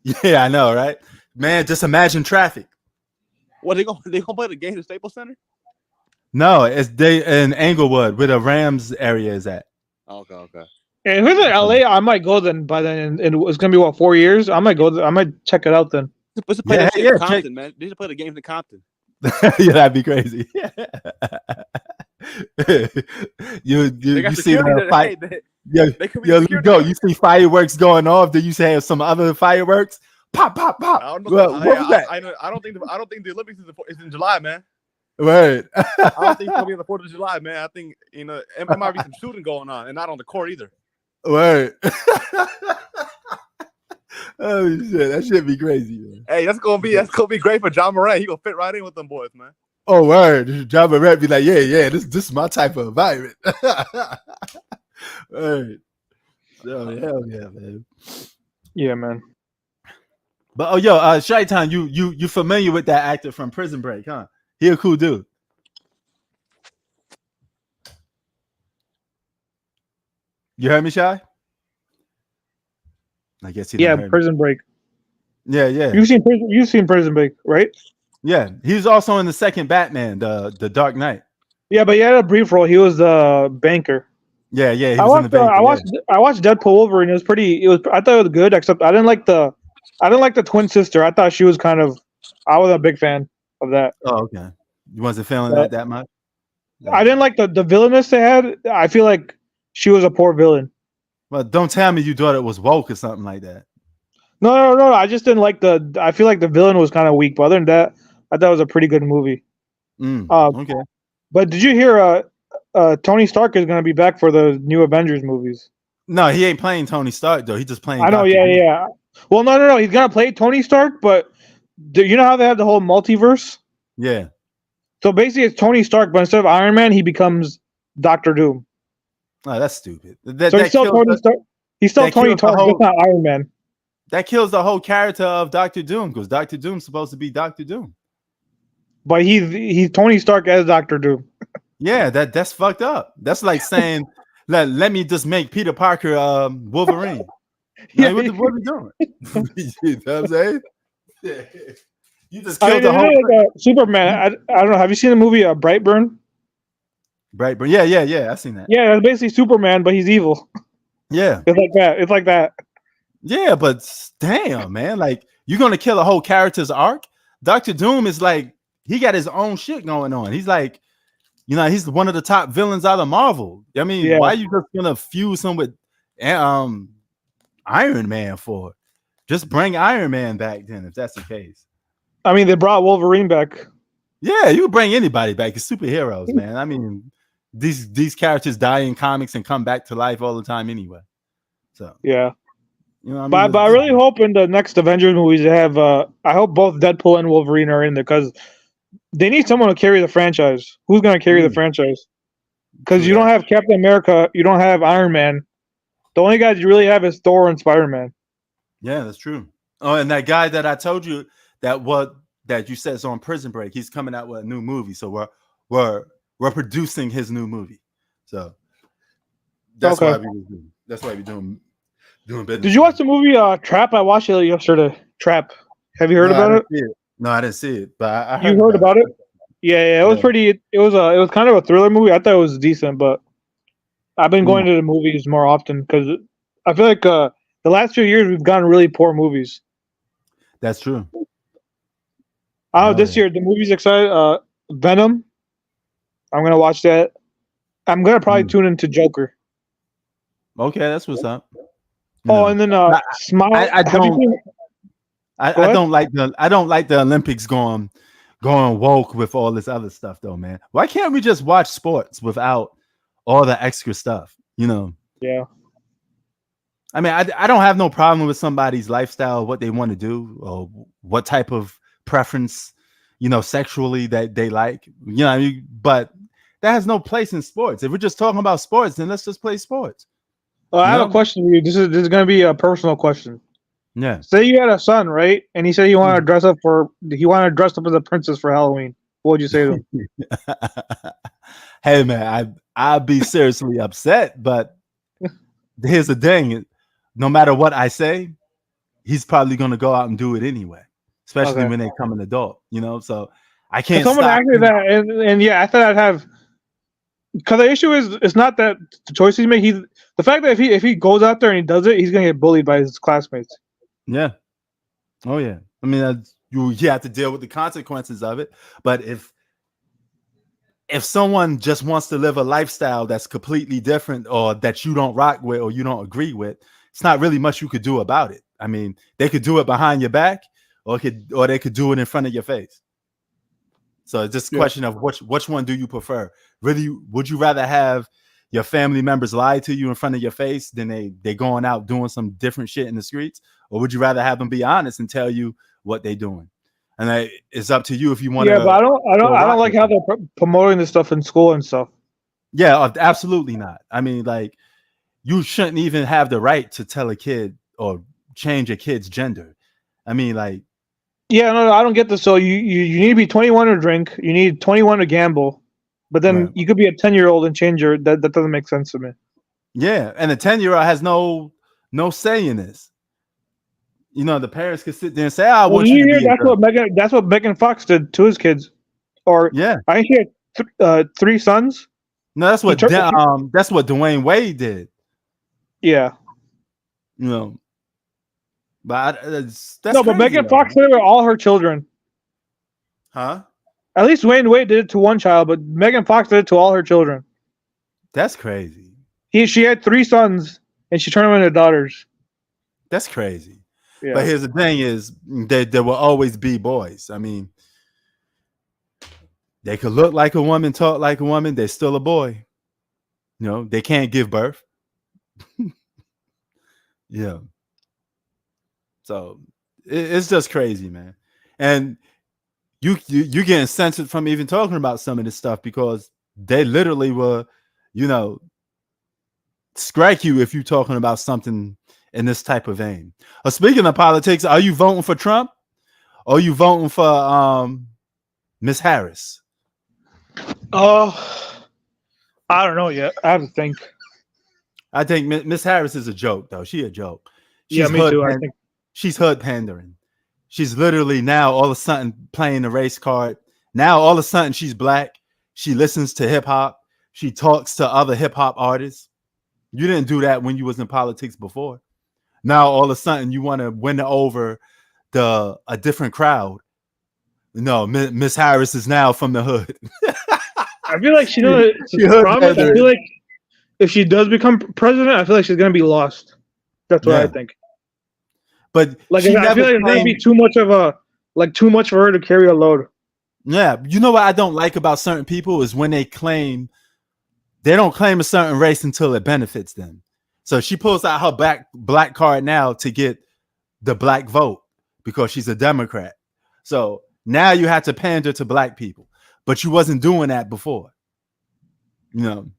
Yeah, I know, right? Man, just imagine traffic. What they gonna play the game at Staples Center? No, it's in Englewood where the Rams area is at. Okay. And if it's in LA, I might go then. By then, and it's gonna be 4 years. I might go. I might check it out then. They should play that shit in Compton, man. They should play the games in Compton. Yeah, that'd be crazy. you see the fight. You see fireworks going off. Then you say have some other fireworks. Pop. I don't know. What was that? I don't think the Olympics is in July, man. Right. I don't think it's gonna be on the 4th of July, man. I think it might be some shooting going on, and not on the court either. Right. Oh shit, that should be crazy, man. Hey, that's gonna be great for John Morant. He gonna fit right in with them boys, man. Oh word, John Morant be like, yeah, this is my type of environment. Right. So hell yeah, man. Yeah, man. But Shaitan, you familiar with that actor from Prison Break, huh? He a cool dude. You heard me, Shy? I guess he heard Prison Break. Yeah. You've seen Prison Break, right? Yeah, he was also in the second Batman, the Dark Knight. Yeah, but he had a brief role. He was the banker. Yeah, he was in the banker. I watched Deadpool Wolverine. I thought it was good, except I didn't like the twin sister. I thought she was I wasn't a big fan of that. Oh, okay. You wasn't feeling that much? I didn't like the villainess they had. I feel like she was a poor villain. Well, don't tell me you thought it was woke or something like that. No. I just didn't like I feel like the villain was kind of weak. But other than that, I thought it was a pretty good movie. Okay. But did you hear Tony Stark is going to be back for the new Avengers movies? No, he ain't playing Tony Stark, though. He's just playing. I know, yeah. Well, no. He's going to play Tony Stark, but you know how they have the whole multiverse? Yeah. So basically, it's Tony Stark, but instead of Iron Man, he becomes Doctor Doom. Oh, that's stupid. He's still Tony Stark. He's still Tony Stark, just not Iron Man. That kills the whole character of Doctor Doom because Doctor Doom's supposed to be Doctor Doom. But he's Tony Stark as Doctor Doom. Yeah, that's fucked up. That's like saying, let me just make Peter Parker Wolverine. Like, what are we doing? You know what I'm saying? Yeah. You just killed the whole Superman. I don't know. Have you seen the movie Brightburn? Brightburn. Yeah. I've seen that. Yeah, it's basically Superman, but he's evil. Yeah. It's like that. Yeah, but damn, man. Like, you're going to kill a whole character's arc? Doctor Doom is like, he got his own shit going on. He's like, he's one of the top villains out of Marvel. I mean, why are you just going to fuse him with Iron Man for? Just bring Iron Man back then, if that's the case. I mean, they brought Wolverine back. Yeah, you can bring anybody back. It's superheroes, man. I mean, these characters die in comics and come back to life all the time anyway. So yeah. You know what I mean? But I really hope in the next Avengers movies they have. I hope both Deadpool and Wolverine are in there because they need someone to carry the franchise. Who's going to carry the franchise? Because you don't have Captain America, you don't have Iron Man. The only guys you really have is Thor and Spider-Man. Yeah, that's true. Oh, and that guy that I told you that you said is on Prison Break, he's coming out with a new movie. So we're producing his new movie. So that's why we're doing business. Did you watch the movie Trap? I watched it yesterday. Trap. Have you heard about it? No, I didn't see it, but I heard you heard about it? Yeah, it was pretty. It was kind of a thriller movie. I thought it was decent, but I've been going to the movies more often because I feel like the last few years we've gotten really poor movies. That's true. This year the movie's excited. Venom. I'm gonna watch that. I'm gonna probably tune into Joker. Okay, that's what's up. And then Smile. I don't like the Olympics going woke with all this other stuff though, man. Why can't we just watch sports without all the extra stuff? Yeah. I mean, I don't have no problem with somebody's lifestyle, what they want to do, or what type of preference, sexually that they like. But that has no place in sports. If we're just talking about sports, then let's just play sports. I have a question for you. This is going to be a personal question. Yeah. Say you had a son, right? And he said he wanted to dress up as a princess for Halloween. What would you say to him? Hey man, I'd be seriously upset, but here's the thing. No matter what I say, he's probably gonna go out and do it anyway. Especially when they come an adult, So I can't someone stop. asked me that, and yeah, I thought I'd have, because the issue is it's not that the choice he's made. The fact that if he goes out there and he does it, he's gonna get bullied by his classmates. Yeah. Oh yeah. I mean, you have to deal with the consequences of it. But if someone just wants to live a lifestyle that's completely different, or that you don't rock with or you don't agree with, it's not really much you could do about it. I mean, they could do it behind your back, or they could do it in front of your face. So it's just a question of which one do you prefer? Really, would you rather have your family members lie to you in front of your face than they going out doing some different shit in the streets? Or would you rather have them be honest and tell you what they're doing? And it's up to you if you want to. Yeah, but I don't like how they're promoting this stuff in school and stuff. Yeah, absolutely not. I mean, like, you shouldn't even have the right to tell a kid or change a kid's gender. I mean, like. Yeah, no, I don't get this. So you need to be 21 to drink. You need 21 to gamble. But then you could be a 10-year-old and change that doesn't make sense to me. Yeah, and a 10-year-old has no say in this. The parents could sit there and say, "I want you to be." That's what Megan Fox did to his kids. Or I think she had 3 sons. No, that's what Dwayne Wade did. Yeah. But that's no, but Megan Fox did it with all her children. Huh? At least Dwayne Wade did it to one child, but Megan Fox did it to all her children. That's crazy. She had 3 sons, and she turned them into daughters. That's crazy. Yeah. But here's the thing: is there will always be boys. I mean, they could look like a woman, talk like a woman. They're still a boy. They can't give birth. Yeah. So it's just crazy, man. And you getting censored from even talking about some of this stuff because they literally will, strike you if you're talking about something in this type of vein. Speaking of politics, are you voting for Trump or are you voting for Miss Harris? Oh, I don't know yet. I have to think. I think Miss Harris is a joke, though. She a joke. Yeah, me too. I think she's hood pandering. She's literally now all of a sudden playing the race card. Now all of a sudden she's black. She listens to hip hop. She talks to other hip hop artists. You didn't do that when you was in politics before. Now all of a sudden you want to win over a different crowd. No, Miss Harris is now from the hood. I feel like she knows. I feel like if she does become president, I feel like she's gonna be lost. That's what I think. But I feel like it's gonna be too much for her to carry a load. Yeah, you know what I don't like about certain people is when they don't claim a certain race until it benefits them. So she pulls out her black card now to get the black vote because she's a Democrat. So now you have to pander to black people, but you wasn't doing that before. You know,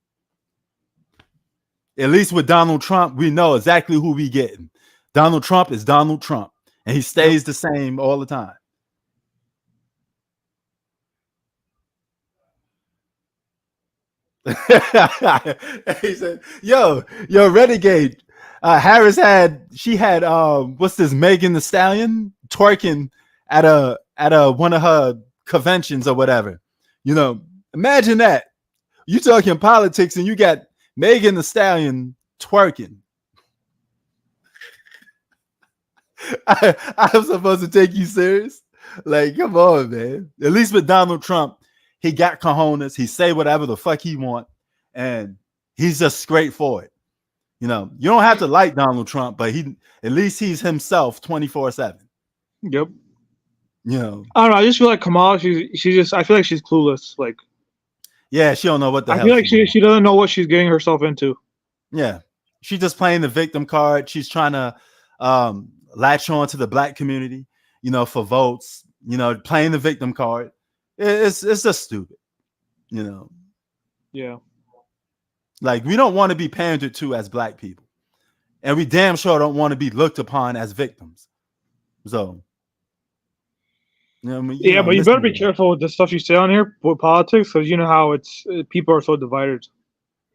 at least with Donald Trump, we know exactly who we getting. Donald Trump is Donald Trump, and he stays the same all the time. He said, yo, Renegade. Harris had what's this, Megan Thee Stallion twerking at a one of her conventions or whatever. You know, imagine that. You talking politics and you got Megan Thee Stallion twerking. I'm supposed to take you serious? Like, come on, man. At least with Donald Trump, he got cojones. He say whatever the fuck he want, and he's just straightforward. You know, you don't have to like Donald Trump, but at least he's himself 24/7. Yep. You know, I don't know. I just feel like Kamala. I feel like she's clueless. Like, yeah, she don't know what the hell. I feel like she doesn't know what she's getting herself into. Yeah, she's just playing the victim card. She's trying to latch on to the black community, you know, for votes. You know, playing the victim card. It's just stupid. You know. Yeah. Like, we don't want to be pandered to as black people, and we damn sure don't want to be looked upon as victims. So, you know, but you better be careful with the stuff you say on here with politics, because you know how people are so divided.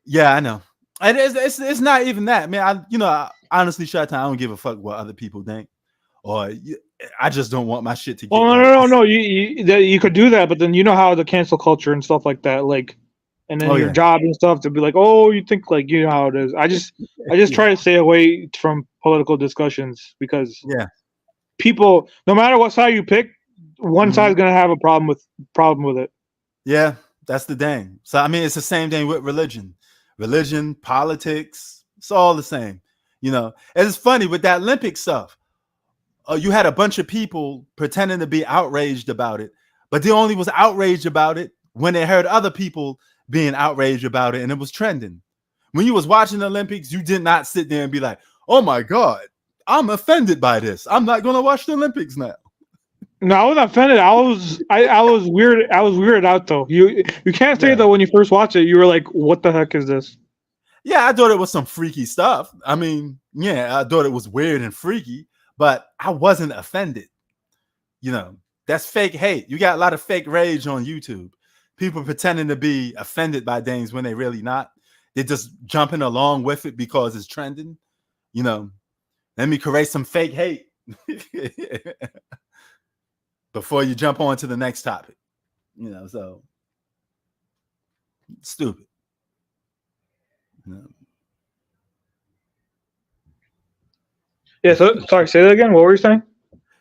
Yeah, I know. And it's not even that, man. I honestly, Shot-Town, I don't give a fuck what other people think, or I just don't want my shit to get. Oh no. You could do that, but then you know how the cancel culture and stuff like that, like. And then your job and stuff to be like, oh, you think, like, you know how it is. I just try to stay away from political discussions because people, no matter what side you pick, one side's gonna have a problem with it. Yeah, that's the thing. So I mean, it's the same thing with religion, politics. It's all the same, you know. And it's funny with that Olympic stuff. You had a bunch of people pretending to be outraged about it, but they only was outraged about it when they heard other people being outraged about it, and it was trending. When you was watching the Olympics, you did not sit there and be like, oh my God, I'm offended by this. I'm not gonna watch the Olympics now. No, I wasn't offended. I was weird. I was weirded out though. You can't say that when you first watch it, you were like, what the heck is this? Yeah, I thought it was some freaky stuff. I mean, yeah, I thought it was weird and freaky, but I wasn't offended. You know, that's fake hate. You got a lot of fake rage on YouTube. People pretending to be offended by things when they really not. They're just jumping along with it because it's trending. You know, let me create some fake hate before you jump on to the next topic. You know, so stupid. You know. Yeah, so sorry, say that again. What were you saying?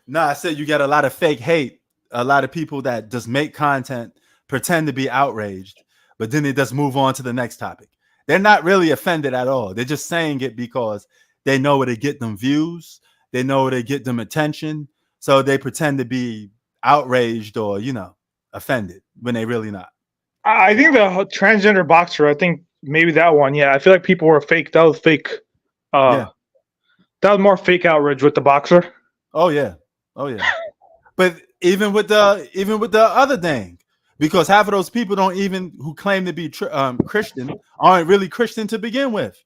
No, I said you got a lot of fake hate, a lot of people that just make content, pretend to be outraged, but then they just move on to the next topic. They're not really offended at all. They're just saying it because they know where to get them views. They know where to get them attention. So they pretend to be outraged or, you know, offended when they really not. I think the transgender boxer, I think maybe that one. Yeah, I feel like people were fake. That was fake. That was more fake outrage with the boxer. Oh yeah. But even with the other thing, because half of those people who claim to be Christian aren't really Christian to begin with.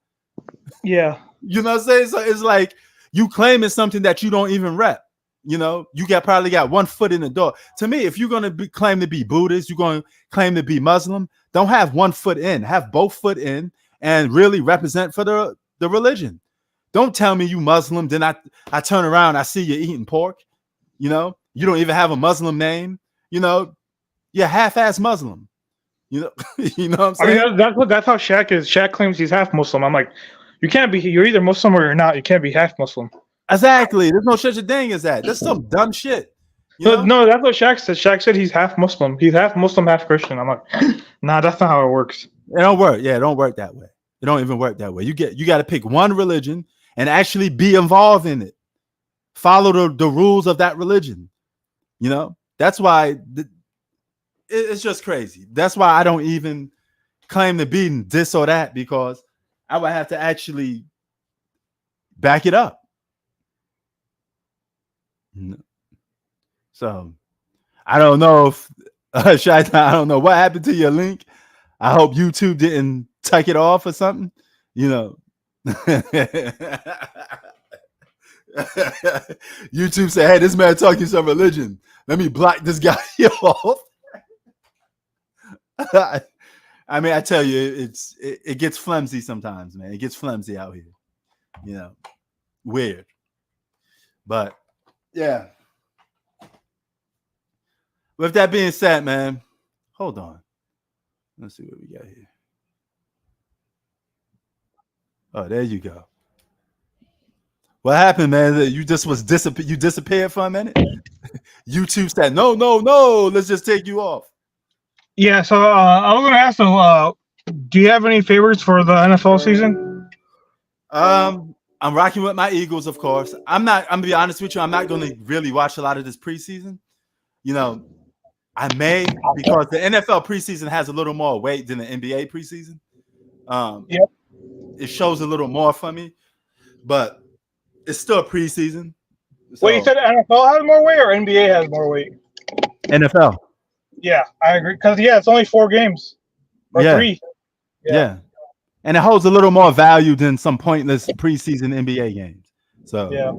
Yeah. You know what I'm saying? So it's like you claiming something that you don't even rep. You know, you probably got one foot in the door. To me, if you're going to claim to be Buddhist, you're going to claim to be Muslim, don't have one foot in, have both foot in and really represent for the religion. Don't tell me you Muslim, then I turn around, I see you eating pork. You know, you don't even have a Muslim name. You know, you're half-ass Muslim. You know, you know what I'm saying? I mean, that's how Shaq is. Shaq claims he's half Muslim. I'm like, you can't be. You're either Muslim or you're not. You can't be half Muslim. Exactly. There's no such a thing as that. That's some dumb shit. No, that's what Shaq said. Shaq said he's half Muslim. He's half Muslim, half Christian. I'm like, nah, that's not how it works. It don't work. Yeah, it don't work that way. It don't even work that way. You got to pick one religion and actually be involved in it. Follow the rules of that religion. You know, that's why it's just crazy. That's why I don't even claim to be this or that, because I would have to actually back it up. So I don't know if Shaitan, I don't know what happened to your link. I hope YouTube didn't take it off or something. You know. YouTube said, "Hey, this man talking some religion. Let me block this guy off." I mean, I tell you, it gets flimsy sometimes, man. It gets flimsy out here. You know, weird. But yeah. With that being said, man, hold on. Let's see what we got here. Oh, there you go. What happened, man? You just was you disappeared for a minute. YouTube said, "No, let's just take you off." Yeah, so I was going to ask though, do you have any favorites for the NFL season? I'm rocking with my Eagles, of course. I'm gonna be honest with you. I'm not going to really watch a lot of this preseason. You know, I may, because the NFL preseason has a little more weight than the NBA preseason. Yep. It shows a little more for me, but it's still a preseason. So, Wait, you said NFL has more weight or NBA has more weight? NFL. Yeah, I agree. Because, it's only 4 games. Or 3. Yeah. And it holds a little more value than some pointless preseason NBA games. So, yeah.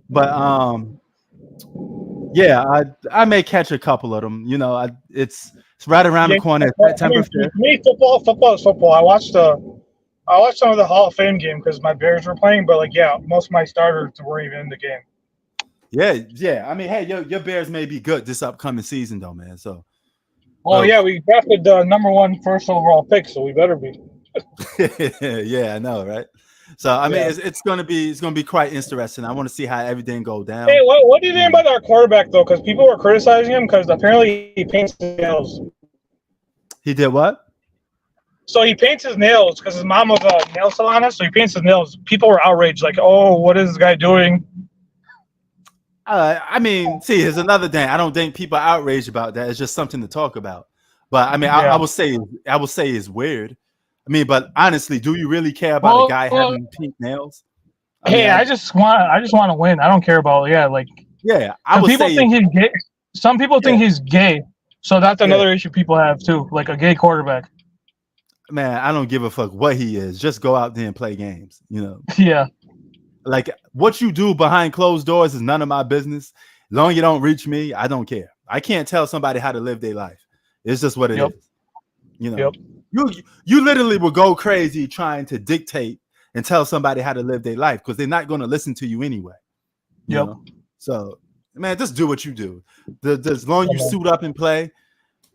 But, yeah, I may catch a couple of them. You know, it's right around the corner. September 5th. To me, football is football. I watched some of the Hall of Fame game because my Bears were playing, but most of my starters weren't even in the game. Yeah. I mean, hey, your Bears may be good this upcoming season, though, man. So, we drafted the number 1 first overall pick, so we better be. Yeah, I know, right? So, I mean, it's gonna be quite interesting. I want to see how everything go down. Hey, what do you think about our quarterback though? Because people were criticizing him because apparently he paints his nails. He did what? So he paints his nails because his mom was a nail salonist. So he paints his nails. People were outraged, like, "Oh, what is this guy doing?" I mean, see, here's another thing. I don't think people are outraged about that. It's just something to talk about. But I mean, I would say it's weird. I mean, but honestly, do you really care about a guy having pink nails? I just want to win. I don't care about I would people say think he's gay. Some people think he's gay, so that's another issue people have too, like a gay quarterback. Man, I don't give a fuck what he is. Just go out there and play games, you know. Yeah. Like what you do behind closed doors is none of my business. As long as you don't reach me, I don't care. I can't tell somebody how to live their life. It's just what it is. You know. You literally will go crazy trying to dictate and tell somebody how to live their life because they're not going to listen to you anyway. You know? So, man, just do what you do. As long as you suit up and play,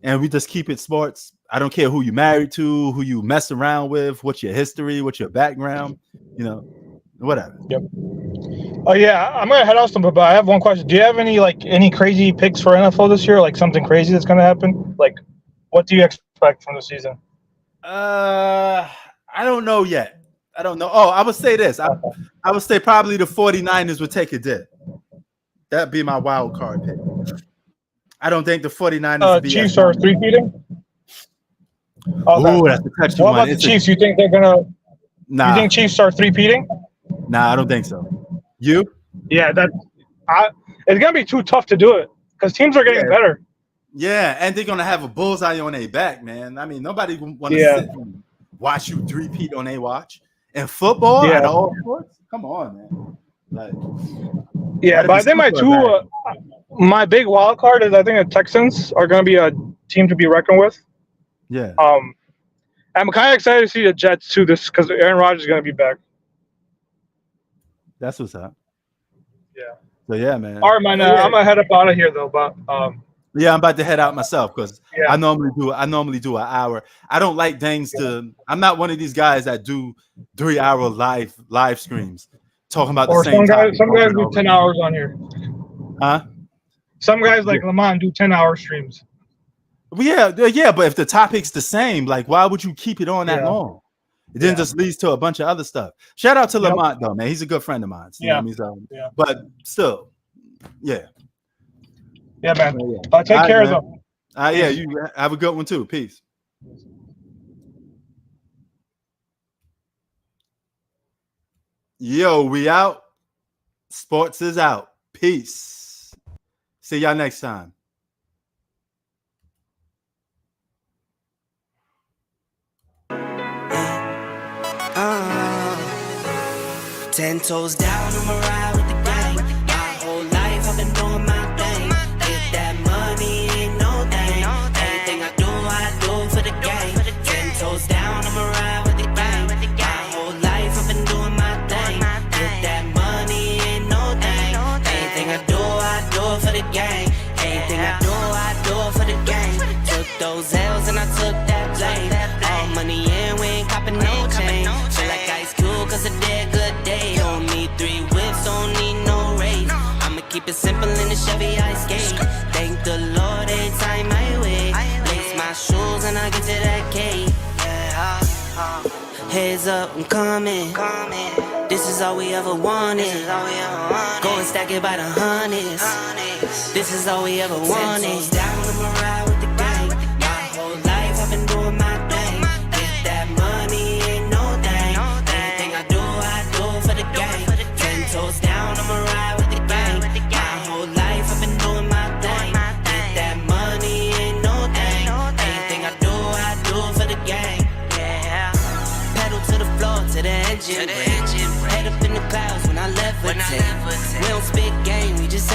and we just keep it sports. I don't care who you married to, who you mess around with, what's your history, what's your background, you know, whatever. Yep. Oh yeah, I'm gonna head out some, but I have one question. Do you have any crazy picks for NFL this year? Like something crazy that's gonna happen? Like, what do you expect from the season? I don't know yet. I don't know. Oh, I would say this. I would say probably the 49ers would take a dip. That'd be my wild card pick. I don't think the 49ers Chiefs are 3-peating? Oh, that's a touchy one. What about the Chiefs? You think they're gonna Nah. You think Chiefs are 3-peating? Nah, I don't think so. You? Yeah, it's gonna be too tough to do it because teams are getting better. Yeah, and they're gonna have a bullseye on their back, man. I mean, nobody want to sit and watch you 3-peat on their watch. And football at all sports? Come on, man. Like, but I think my big wild card is I think the Texans are gonna be a team to be reckoned with. Yeah. I'm kind of excited to see the Jets too, this because Aaron Rodgers is gonna be back. That's what's up. Yeah. So yeah, man. All right, man. I'm gonna head up out of here though, but yeah, I'm about to head out myself because I normally do an hour. I don't like things to. I'm not one of these guys that do 3-hour live streams talking about the same time. Some guys do 10 hours on here. Huh? Some guys like Lamont do 10-hour streams. Yeah, but if the topic's the same, like why would you keep it on that long? It then just leads to a bunch of other stuff. Shout out to Lamont though, man. He's a good friend of mine. You know what I mean? But still, yeah. Yeah, man. Take care of them. Yeah, you have a good one too. Peace. Yo, we out. Sports is out. Peace. See y'all next time. Ten toes down, I'ma ride with the gang. My whole life I've been doing my thing. Get that money, ain't no thing. Anything I do for the gang. 10 toes down, I'ma ride with the gang. My whole life I've been doing my thing. Get that money, ain't no thing. Anything I do for the gang. Anything I do for the gang. Took those L's and I took that blame. All money in, we ain't copping no chain. Feel like Ice Cube, cause I did good day. Don't need 3 whips, don't need no race. I'ma keep it simple in the Chevy I skate. Thank the Lord every time I wait. Lace my shoes and I get to that cake. Heads up, I'm coming. This is all we ever wanted. Go and stack it by the hundreds. This is all we ever wanted. Down, I'ma ride with the gang. My whole life I've been doing my thing. Get that money, ain't no thing. Anything I do for the gang. 10 toes down, I'ma ride with the gang. My whole life I've been doing my thing. Get that money, ain't no thing. Anything I do for the gang. Pedal to the floor, to the engine. Head up in the clouds when I levitate. We don't spit game, we just